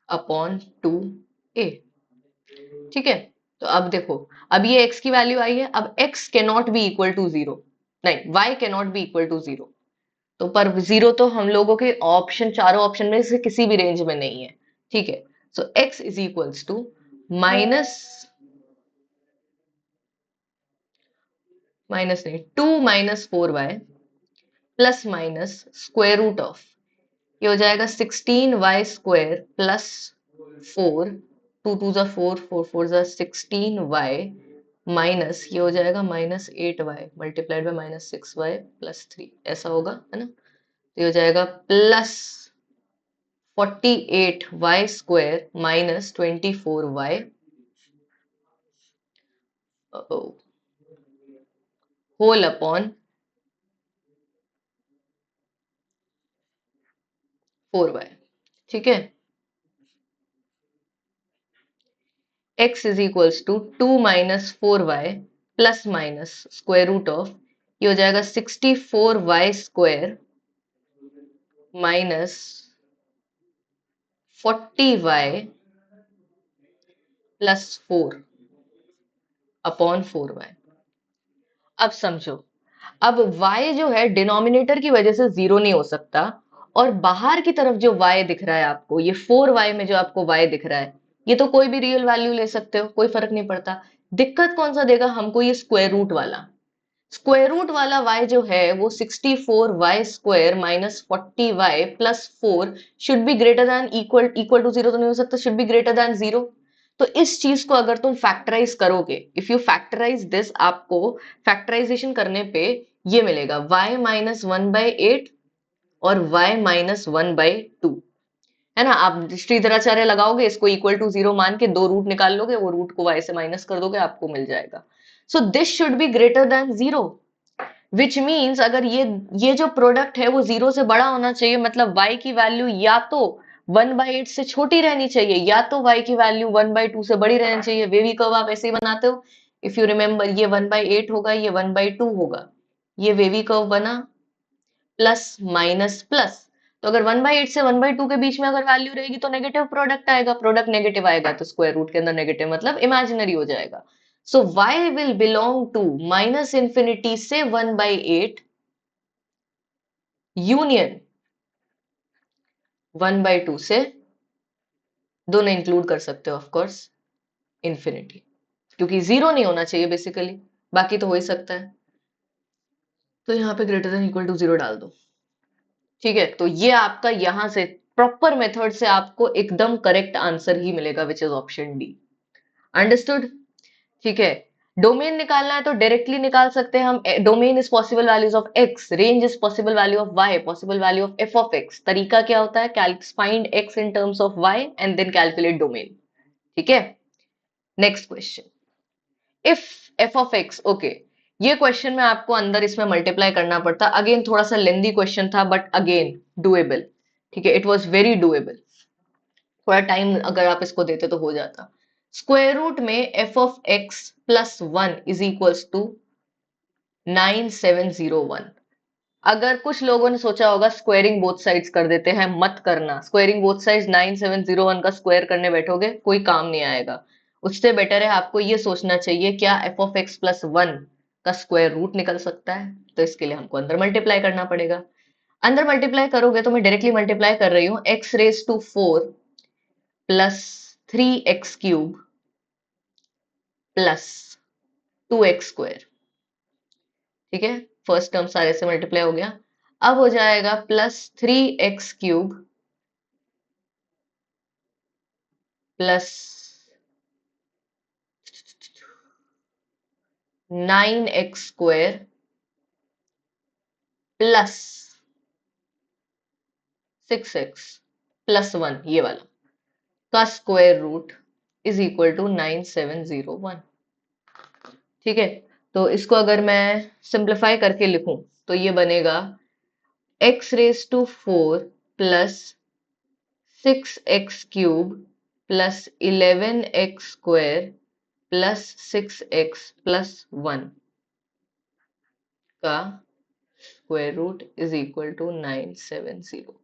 upon 2a। ठीक है, तो अब देखो, अब ये x की वैल्यू आई है, अब x cannot be equal to 0, नहीं y cannot be equal to 0। तो पर 0 तो हम लोगों के ऑप्शन, चारों ऑप्शन में से किसी भी रेंज में नहीं है। ठीक है, so x is equals to minus minus नहीं 2 minus 4y plus minus square root of, ये हो जाएगा 16y² प्लस 4, 2 2 जा 4, 4 4 जा 16y माइनस, ये हो जाएगा minus 8y multiplied by minus 6y plus 3, ऐसा होगा है ना। तो ये हो जाएगा plus 48y² minus 24y whole upon 4y। ठीक है, x is equals to 2 minus 4y plus minus square root of, ये हो जाएगा 64y² minus 40y plus 4 upon 4y। अब समझो, अब y जो है डिनोमिनेटर की वजह से जीरो नहीं हो सकता, और बाहर की तरफ जो y दिख रहा है आपको, ये 4y में जो आपको y दिख रहा है, ये तो कोई भी रियल वैल्यू ले सकते हो, कोई फर्क नहीं पड़ता। दिक्कत कौन सा देगा हमको, ये स्क्वायर रूट वाला। स्क्वायर रूट वाला y जो है वो 64y² minus 40y plus 4 should be greater than equal to zero तो नहीं हो सकता, should be greater than zero. तो इस चीज को अगर तुम फैक्टराइज करोगे, इफ यू फैक्टराइज दिस, आपको फैक्टराइजेशन करने पे ये मिलेगा y माइनस 1/8 और y माइनस 1/2, है ना। आप श्रीधराचार्य लगाओगे, इसको इक्वल टू जीरो मान के दो रूट निकाल लोगे, वो रूट को y से माइनस कर दोगे, आपको मिल जाएगा। So this should be greater than zero, which means अगर ये जो प्रोडक्ट है वो जीरो से बड़ा होना चाहिए, मतलब y की वैल्यू या तो 1/8 से छोटी रहनी चाहिए, या तो y की वैल्यू 1/2 से बड़ी रहनी चाहिए। वेवी कर्व आप ऐसे ही बनाते हो, इफ यू रिमेम्बर, ये 1/8 होगा, ये 1/2 होगा, ये वेवी कर्व बना, प्लस माइनस प्लस। तो अगर 1/8 से 1/2 के बीच में अगर वैल्यू रहेगी तो नेगेटिव प्रोडक्ट आएगा, प्रोडक्ट नेगेटिव आएगा तो स्क्वायर रूट के अंदर नेगेटिव मतलब इमेजिनरी हो जाएगा। So y will belong to minus infinity से 1/8 यूनियन 1/2 से, दोनों इंक्लूड कर सकते हो ऑफ कोर्स, इंफिनिटी, क्योंकि जीरो नहीं होना चाहिए बेसिकली, बाकी तो हो ही सकता है। तो यहाँ पे greater than equal to zero डाल दो। ठीक है, तो ये आपका यहां से प्रॉपर मेथड से आपको एकदम करेक्ट आंसर ही मिलेगा, which is option D. Understood? ठीक है, डोमेन निकालना है तो डायरेक्टली निकाल सकते हैं हम। Domain is possible values of x, range is possible value of y, possible value of f of x. तरीका क्या होता है, find x in terms of y and then calculate domain. ठीक है, next question, if f of x, okay, ये question में आपको अंदर इसमें मल्टीप्लाई करना पड़ता, अगेन थोड़ा सा लेंदी क्वेश्चन था बट अगेन डुएबल। ठीक है, इट वॉज वेरी डुएबल, थोड़ा टाइम अगर आप इसको देते तो हो जाता। स्क्वायर रूट में f of x plus 1 is equals to 9701। अगर कुछ लोगों ने सोचा होगा स्क्वायरिंग बोथ साइड्स कर देते हैं, मत करना। स्क्वायरिंग बोथ साइड्स 9701 का स्क्वायर करने बैठोगे कोई काम नहीं आएगा। उससे बेटर है आपको ये सोचना चाहिए क्या एफ ऑफ एक्स प्लस 1 का स्क्वायर रूट निकल सकता है। तो इसके लिए हमको अंदर मल्टीप्लाई करना पड़ेगा। अंदर मल्टीप्लाई करोगे तो मैं डायरेक्टली मल्टीप्लाई कर रही हूँ, x raise to 4 plus 3x³ plus 2x²। ठीक है, फर्स्ट टर्म सारे से मल्टीप्लाई हो गया। अब हो जाएगा plus 3x³ plus 9x² plus 6x plus 1, ये वाला का square root is equal to 9701। ठीक है, तो इसको अगर मैं सिंप्लीफाई करके लिखूं तो ये बनेगा x raise to 4 plus 6x³ plus 11x² plus 6x plus 1 का square root is equal to 9701।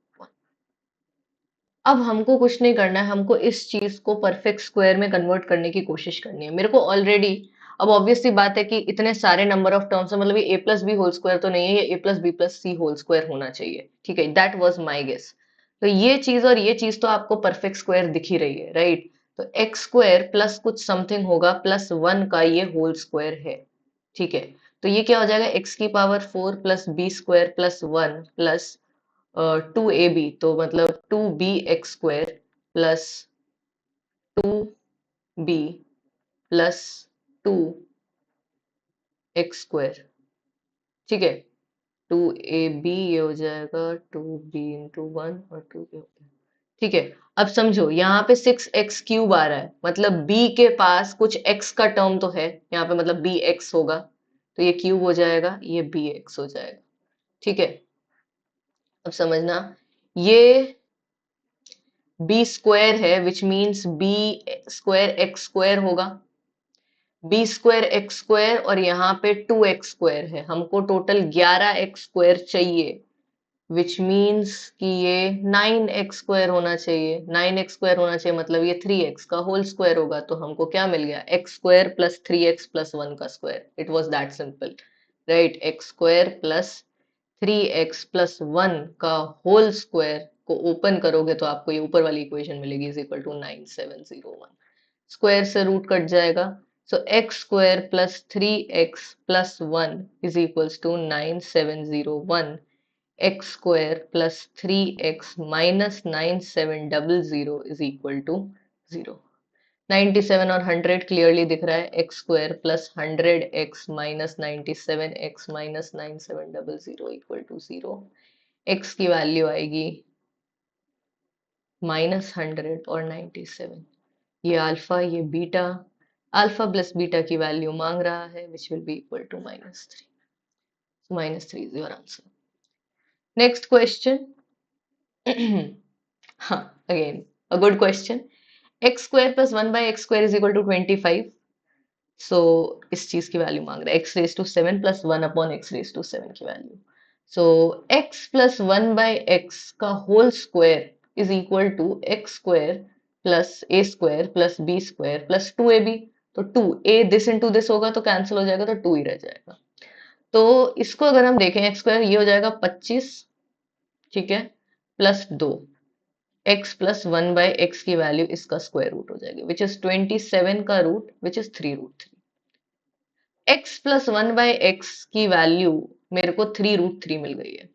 अब हमको कुछ नहीं करना है, हमको इस चीज को परफेक्ट स्क्वायर में कन्वर्ट करने की कोशिश करनी है। मेरे को ऑलरेडी, अब ऑब्वियसली बात है कि इतने सारे नंबर ऑफ टर्म्स है, मतलब ये a plus b whole square तो नहीं है, ये a plus b plus c whole square होना चाहिए। ठीक है, दैट वाज माय गेस। तो ये चीज और ये चीज तो आपको परफेक्ट स्क्वायर दिख ही रही है, राइट। तो x² प्लस कुछ समथिंग होगा प्लस 1 का ये होल स्क्वायर है। ठीक है, तो ये क्या हो जाएगा, x⁴ plus b² plus 1 plus 2ab, तो मतलब 2bx² plus 2b plus 2x²। ठीक है, 2ab ये हो जाएगा 2b इंटू 1 और 2b हो गया। ठीक है, अब समझो यहाँ पे 6x³ आ रहा है, मतलब b के पास कुछ x का टर्म तो है यहाँ पे, मतलब bx होगा, तो ये क्यूब हो जाएगा, ये bx हो जाएगा। ठीक है, अब समझना, ये b² है, विच मीन्स b² होगा, b² और यहाँ पे 2x² है, हमको टोटल 11x² चाहिए, विच मीन्स कि ये 9x² होना चाहिए। 9x² होना चाहिए मतलब ये 3x का होल स्क्वायर होगा, तो हमको क्या मिल गया, x² प्लस 3x प्लस 1 का square. It was that simple, right. x² plus 3x plus 1 का होल स्क्वायर को ओपन करोगे तो आपको ये ऊपर वाली इक्वेशन मिलेगी, इज इक्वल टू 9701। स्क्वायर से रूट कट जाएगा, So x square plus 3x plus 1 is equals to 9701. X square plus 3x minus 9700 is equal to 0. 97 और 100 क्लियरली दिख रहा है. X square plus 100x minus 97x minus 9700 equal to 0. x की वैल्यू आएगी -100 और 97. ये अल्फा, ये बीटा. अल्फा प्लस बीटा की वैल्यू मांग रहा है which will be equal to -3. -3 is your answer. Next question. Again a good question. x square plus 1 by x square is equal to 25. So इस चीज की वैल्यू मांग रहा है x raised to 7 plus 1 upon x raised to 7 की value. So x plus 1 by x का whole square is equal to x square plus a square plus b square plus 2ab. तो 2a this into this होगा तो cancel हो जाएगा, तो 2 ही रह जाएगा. तो इसको अगर हम देखें x स्क्वायर ये हो जाएगा 25, ठीक है, plus 2. x plus 1 by x की वैल्यू इसका स्क्वायर रूट हो जाएगी विच इज 27 का root which is 3√3. x plus 1 by x की वैल्यू मेरे को 3√3 मिल गई है.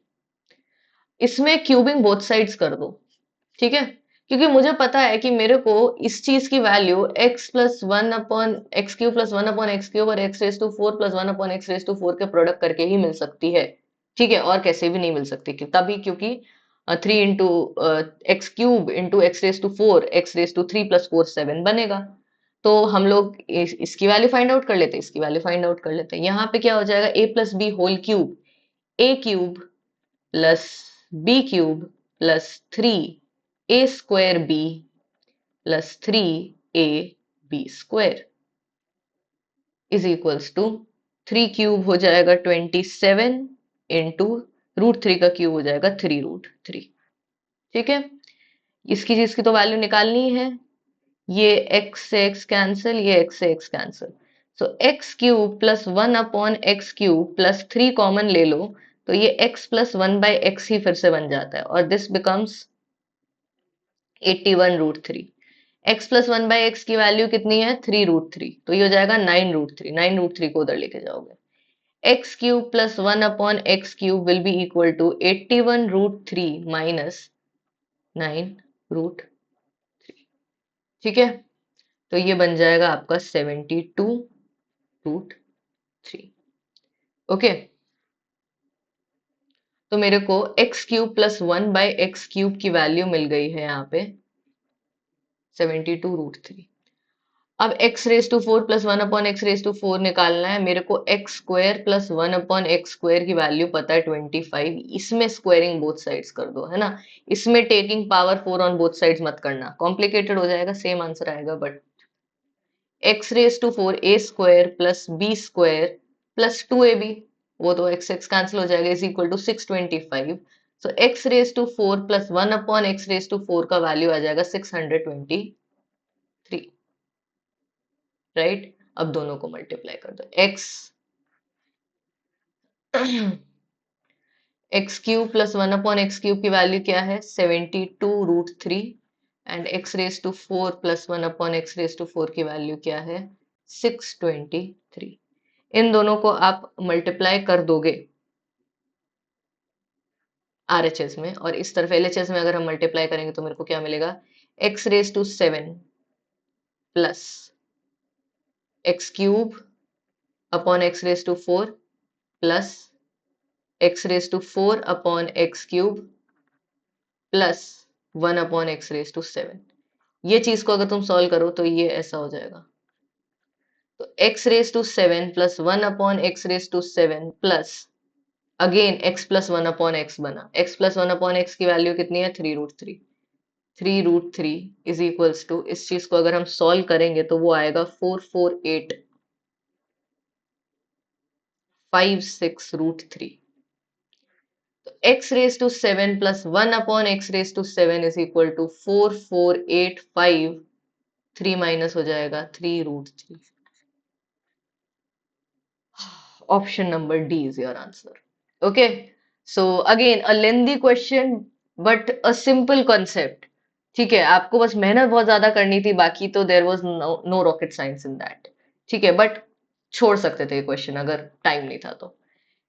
इसमें क्यूबिंग बोथ साइड्स कर दो, ठीक है, क्योंकि मुझे पता है कि मेरे को इस चीज की वैल्यू x plus 1 upon x cube plus 1 upon x cube और x raise to 4 plus 1 upon x raise to 4 के प्रोडक्ट करके ही मिल सकती है, ठीक है, और कैसे भी नहीं मिल सकती. तभी क्योंकि 3 into x cube into x raise to 4 x raise to 3 plus 4 7 बनेगा. तो हम लोग इसकी वैल्यू फाइंड आउट कर लेते हैं, इसकी वैल्यू फाइंड आउट कर लेते हैं. यहाँ पे क्या हो जाएगा, a plus b whole cube, a cube plus b cube plus 3a square b plus 3a b square is equals to 3 cube हो जाएगा 27 इंटू √3 का क्यूब हो जाएगा 3√3. ठीक है, इसकी चीज की तो वैल्यू निकालनी है. ये x से x कैंसिल, ये x से x cancel. So x cube plus 1 upon x cube plus 3 common ले लो तो ये x प्लस 1 बाई एक्स ही फिर से बन जाता है और this becomes 81√3. x plus 1 by x की वैल्यू कितनी है 3√3, तो ये हो जाएगा 9√3. 9√3 को उधर लेके जाओगे. x cube plus 1 upon x cube will be equal to 81√3 minus 9√3. ठीक है, तो ये बन जाएगा आपका 72√3. ओके, तो मेरे को x cube plus 1 by x cube की वैल्यू मिल गई है यहाँ पे 72√3. अब x raise to 4 plus 1 upon x raise to 4 निकालना है. मेरे को x square plus 1 upon x square की वैल्यू पता है 25. इसमें स्क्वायरिंग बोथ साइड्स कर दो, है ना. इसमें taking power 4 on both sides मत करना, कॉम्प्लिकेटेड हो जाएगा, सेम आंसर आएगा. But x raise to 4 a square plus b square plus 2ab, वो तो x x कैंसिल हो जाएगा, is equal to 625. So x raise to 4 plus 1 upon x raise to 4 का वैल्यू आ जाएगा 623. राइट, अब दोनों को मल्टीप्लाई कर दो. X cube plus 1 upon x cube की वैल्यू क्या है 72√3 and x raise to 4 plus 1 upon x raise to 4 की वैल्यू क्या है 623. इन दोनों को आप मल्टीप्लाई कर दोगे RHS में, और इस तरफ LHS में अगर हम मल्टीप्लाई करेंगे तो मेरे को क्या मिलेगा, x raise to 7 plus x cube upon x raise to 4 plus x raise to 4 upon x cube plus 1 upon x raise to 7. ये चीज को अगर तुम सॉल्व करो तो ये ऐसा हो जाएगा. तो x raise to 7 plus 1 upon x raise to 7 plus again x plus 1 upon x बना. x प्लस 1 अपॉन एक्स की वैल्यू कितनी है 3√3. 3√3 इज इक्वल्स टू, इस चीज को अगर हम सॉल्व करेंगे तो वो आएगा 44856√3. तो x raise to 7 plus 1 upon x raise to 7 is equal to 44853 minus हो जाएगा 3√3. Option number D is your answer. Okay, so again a lengthy question but a simple concept. ठीक है, आपको बस मेहनत बहुत ज्यादा करनी थी, बाकी तो there was no rocket science in that. ठीक है, बट छोड़ सकते थे क्वेश्चन अगर टाइम नहीं था तो।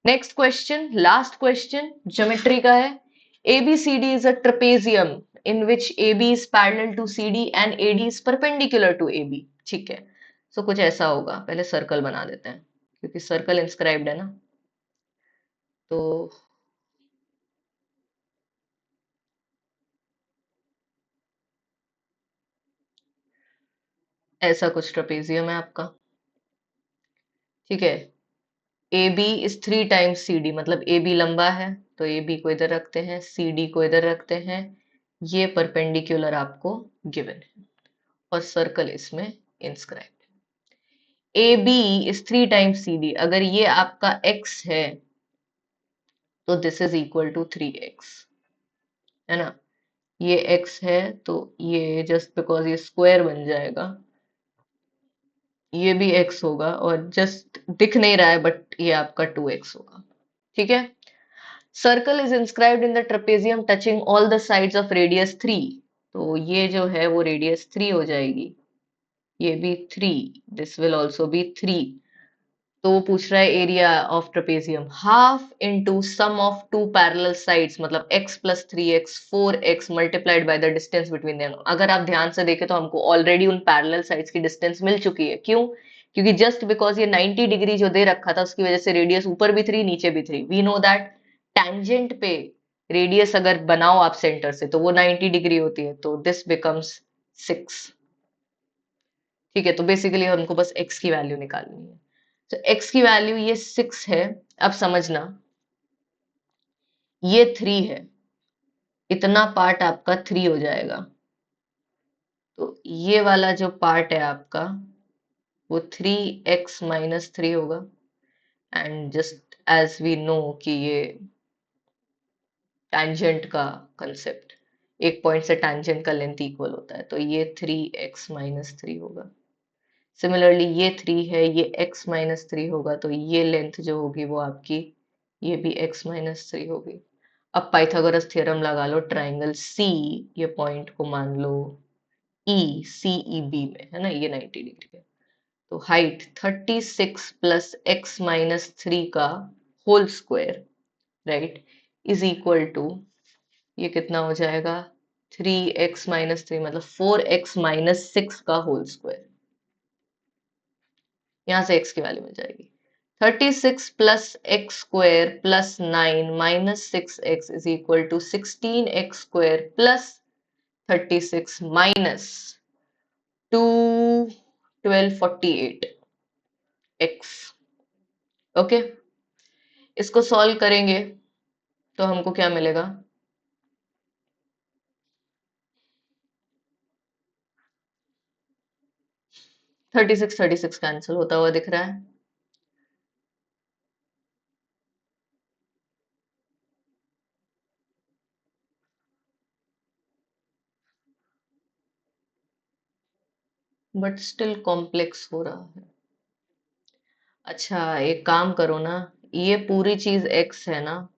Next question, last question, geometry का है। ABCD is a trapezium in which AB is parallel to CD and AD is perpendicular to AB। ठीक है, सो कुछ ऐसा होगा। पहले सर्कल बना देते हैं क्योंकि सर्कल इंस्क्राइब्ड है ना, तो ऐसा कुछ ट्रेपेजियम है आपका। ठीक है, AB इज 3 टाइम्स CD, मतलब AB लंबा है तो AB को इधर रखते हैं, CD को इधर रखते हैं, ये परपेंडिकुलर आपको गिवन है और सर्कल इसमें inscribe. AB is 3 times CD, अगर ये आपका x है तो this is equal to 3x, है ना। ये x है तो ये जस्ट बिकॉज ये स्क्वायर बन जाएगा, ये भी x होगा, और जस्ट दिख नहीं रहा है बट ये आपका 2x होगा। ठीक है, circle is inscribed in the trapezium touching all the sides of radius 3, तो ये जो है वो रेडियस 3 हो जाएगी, ये भी 3, दिस विल ऑल्सो बी 3। तो वो पूछ रहा है area of trapezium, half into sum of two parallel sides, मतलब x प्लस 3x 4x multiplied by the distance between them. अगर आप ध्यान से देखें तो हमको ऑलरेडी उन पैरेलल साइड्स की डिस्टेंस मिल चुकी है। क्यों? क्योंकि जस्ट बिकॉज ये 90 डिग्री जो दे रखा था उसकी वजह से रेडियस ऊपर भी 3 नीचे भी 3, वी नो दैट टैंजेंट पे रेडियस अगर बनाओ आप सेंटर से तो वो 90 डिग्री होती है, तो दिस बिकम्स 6। ठीक है, तो बेसिकली हमको बस x की वैल्यू निकालनी है। तो x की वैल्यू ये 6 है। अब समझना, ये 3 है, इतना पार्ट आपका 3 हो जाएगा, तो ये वाला जो पार्ट है आपका वो 3x - 3 होगा। And just as we know कि ये टैंजेंट का कंसेप्ट, एक पॉइंट से टैंजेंट का लेंथ इक्वल होता है, तो ये 3x - 3 होगा। सिमिलरली ये 3 है, ये x - 3 होगा, तो ये लेंथ जो होगी वो आपकी ये भी x - 3 होगी। अब पाइथागोरस थ्योरम लगा लो, ट्राइंगल C, ये पॉइंट को मान लो CEB में, है ना, ये 90 डिग्री है। तो हाइट 36 प्लस x - 3 का whole square, right, is equal to, ये कितना हो जाएगा, 3x - 3 मतलब 4x - 6 का होल स्क्वायर। यहां से x की वैल्यू मिल जाएगी। 36 plus X square plus 9 - 6x is equal to 16x² plus 36 minus 2 1248x। Okay, इसको सॉल्व करेंगे तो हमको क्या मिलेगा, 36 कैंसिल होता हुआ दिख रहा है। बट स्टिल कॉम्प्लेक्स हो रहा है। अच्छा, एक काम करो ना, ये पूरी चीज x है ना,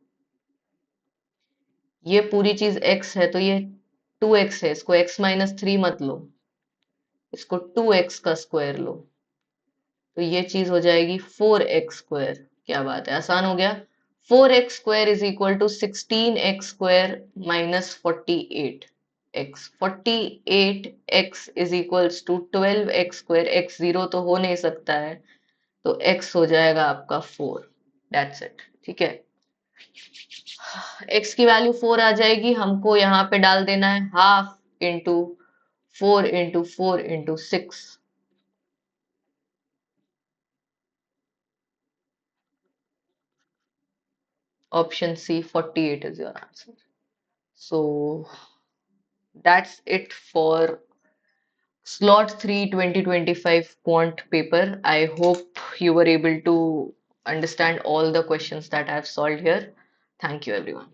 ये पूरी चीज x है, तो ये 2x है, इसको x - 3 मत लो, इसको 2x का स्क्वायर लो, तो ये चीज हो जाएगी 4x²। क्या बात है, आसान हो गया। 4x² is equal to 16x² minus 48x, 48x is equals to 12x², x 0 तो हो नहीं सकता है, तो x हो जाएगा आपका 4, दैट्स इट। ठीक है, x की वैल्यू 4 आ जाएगी, हमको यहाँ पे डाल देना है half into 4 into 4 into 6। Option C, 48 is your answer. So that's it for slot 3 2025 quant paper. I hope you were able to understand all the questions that I've solved here. Thank you, everyone.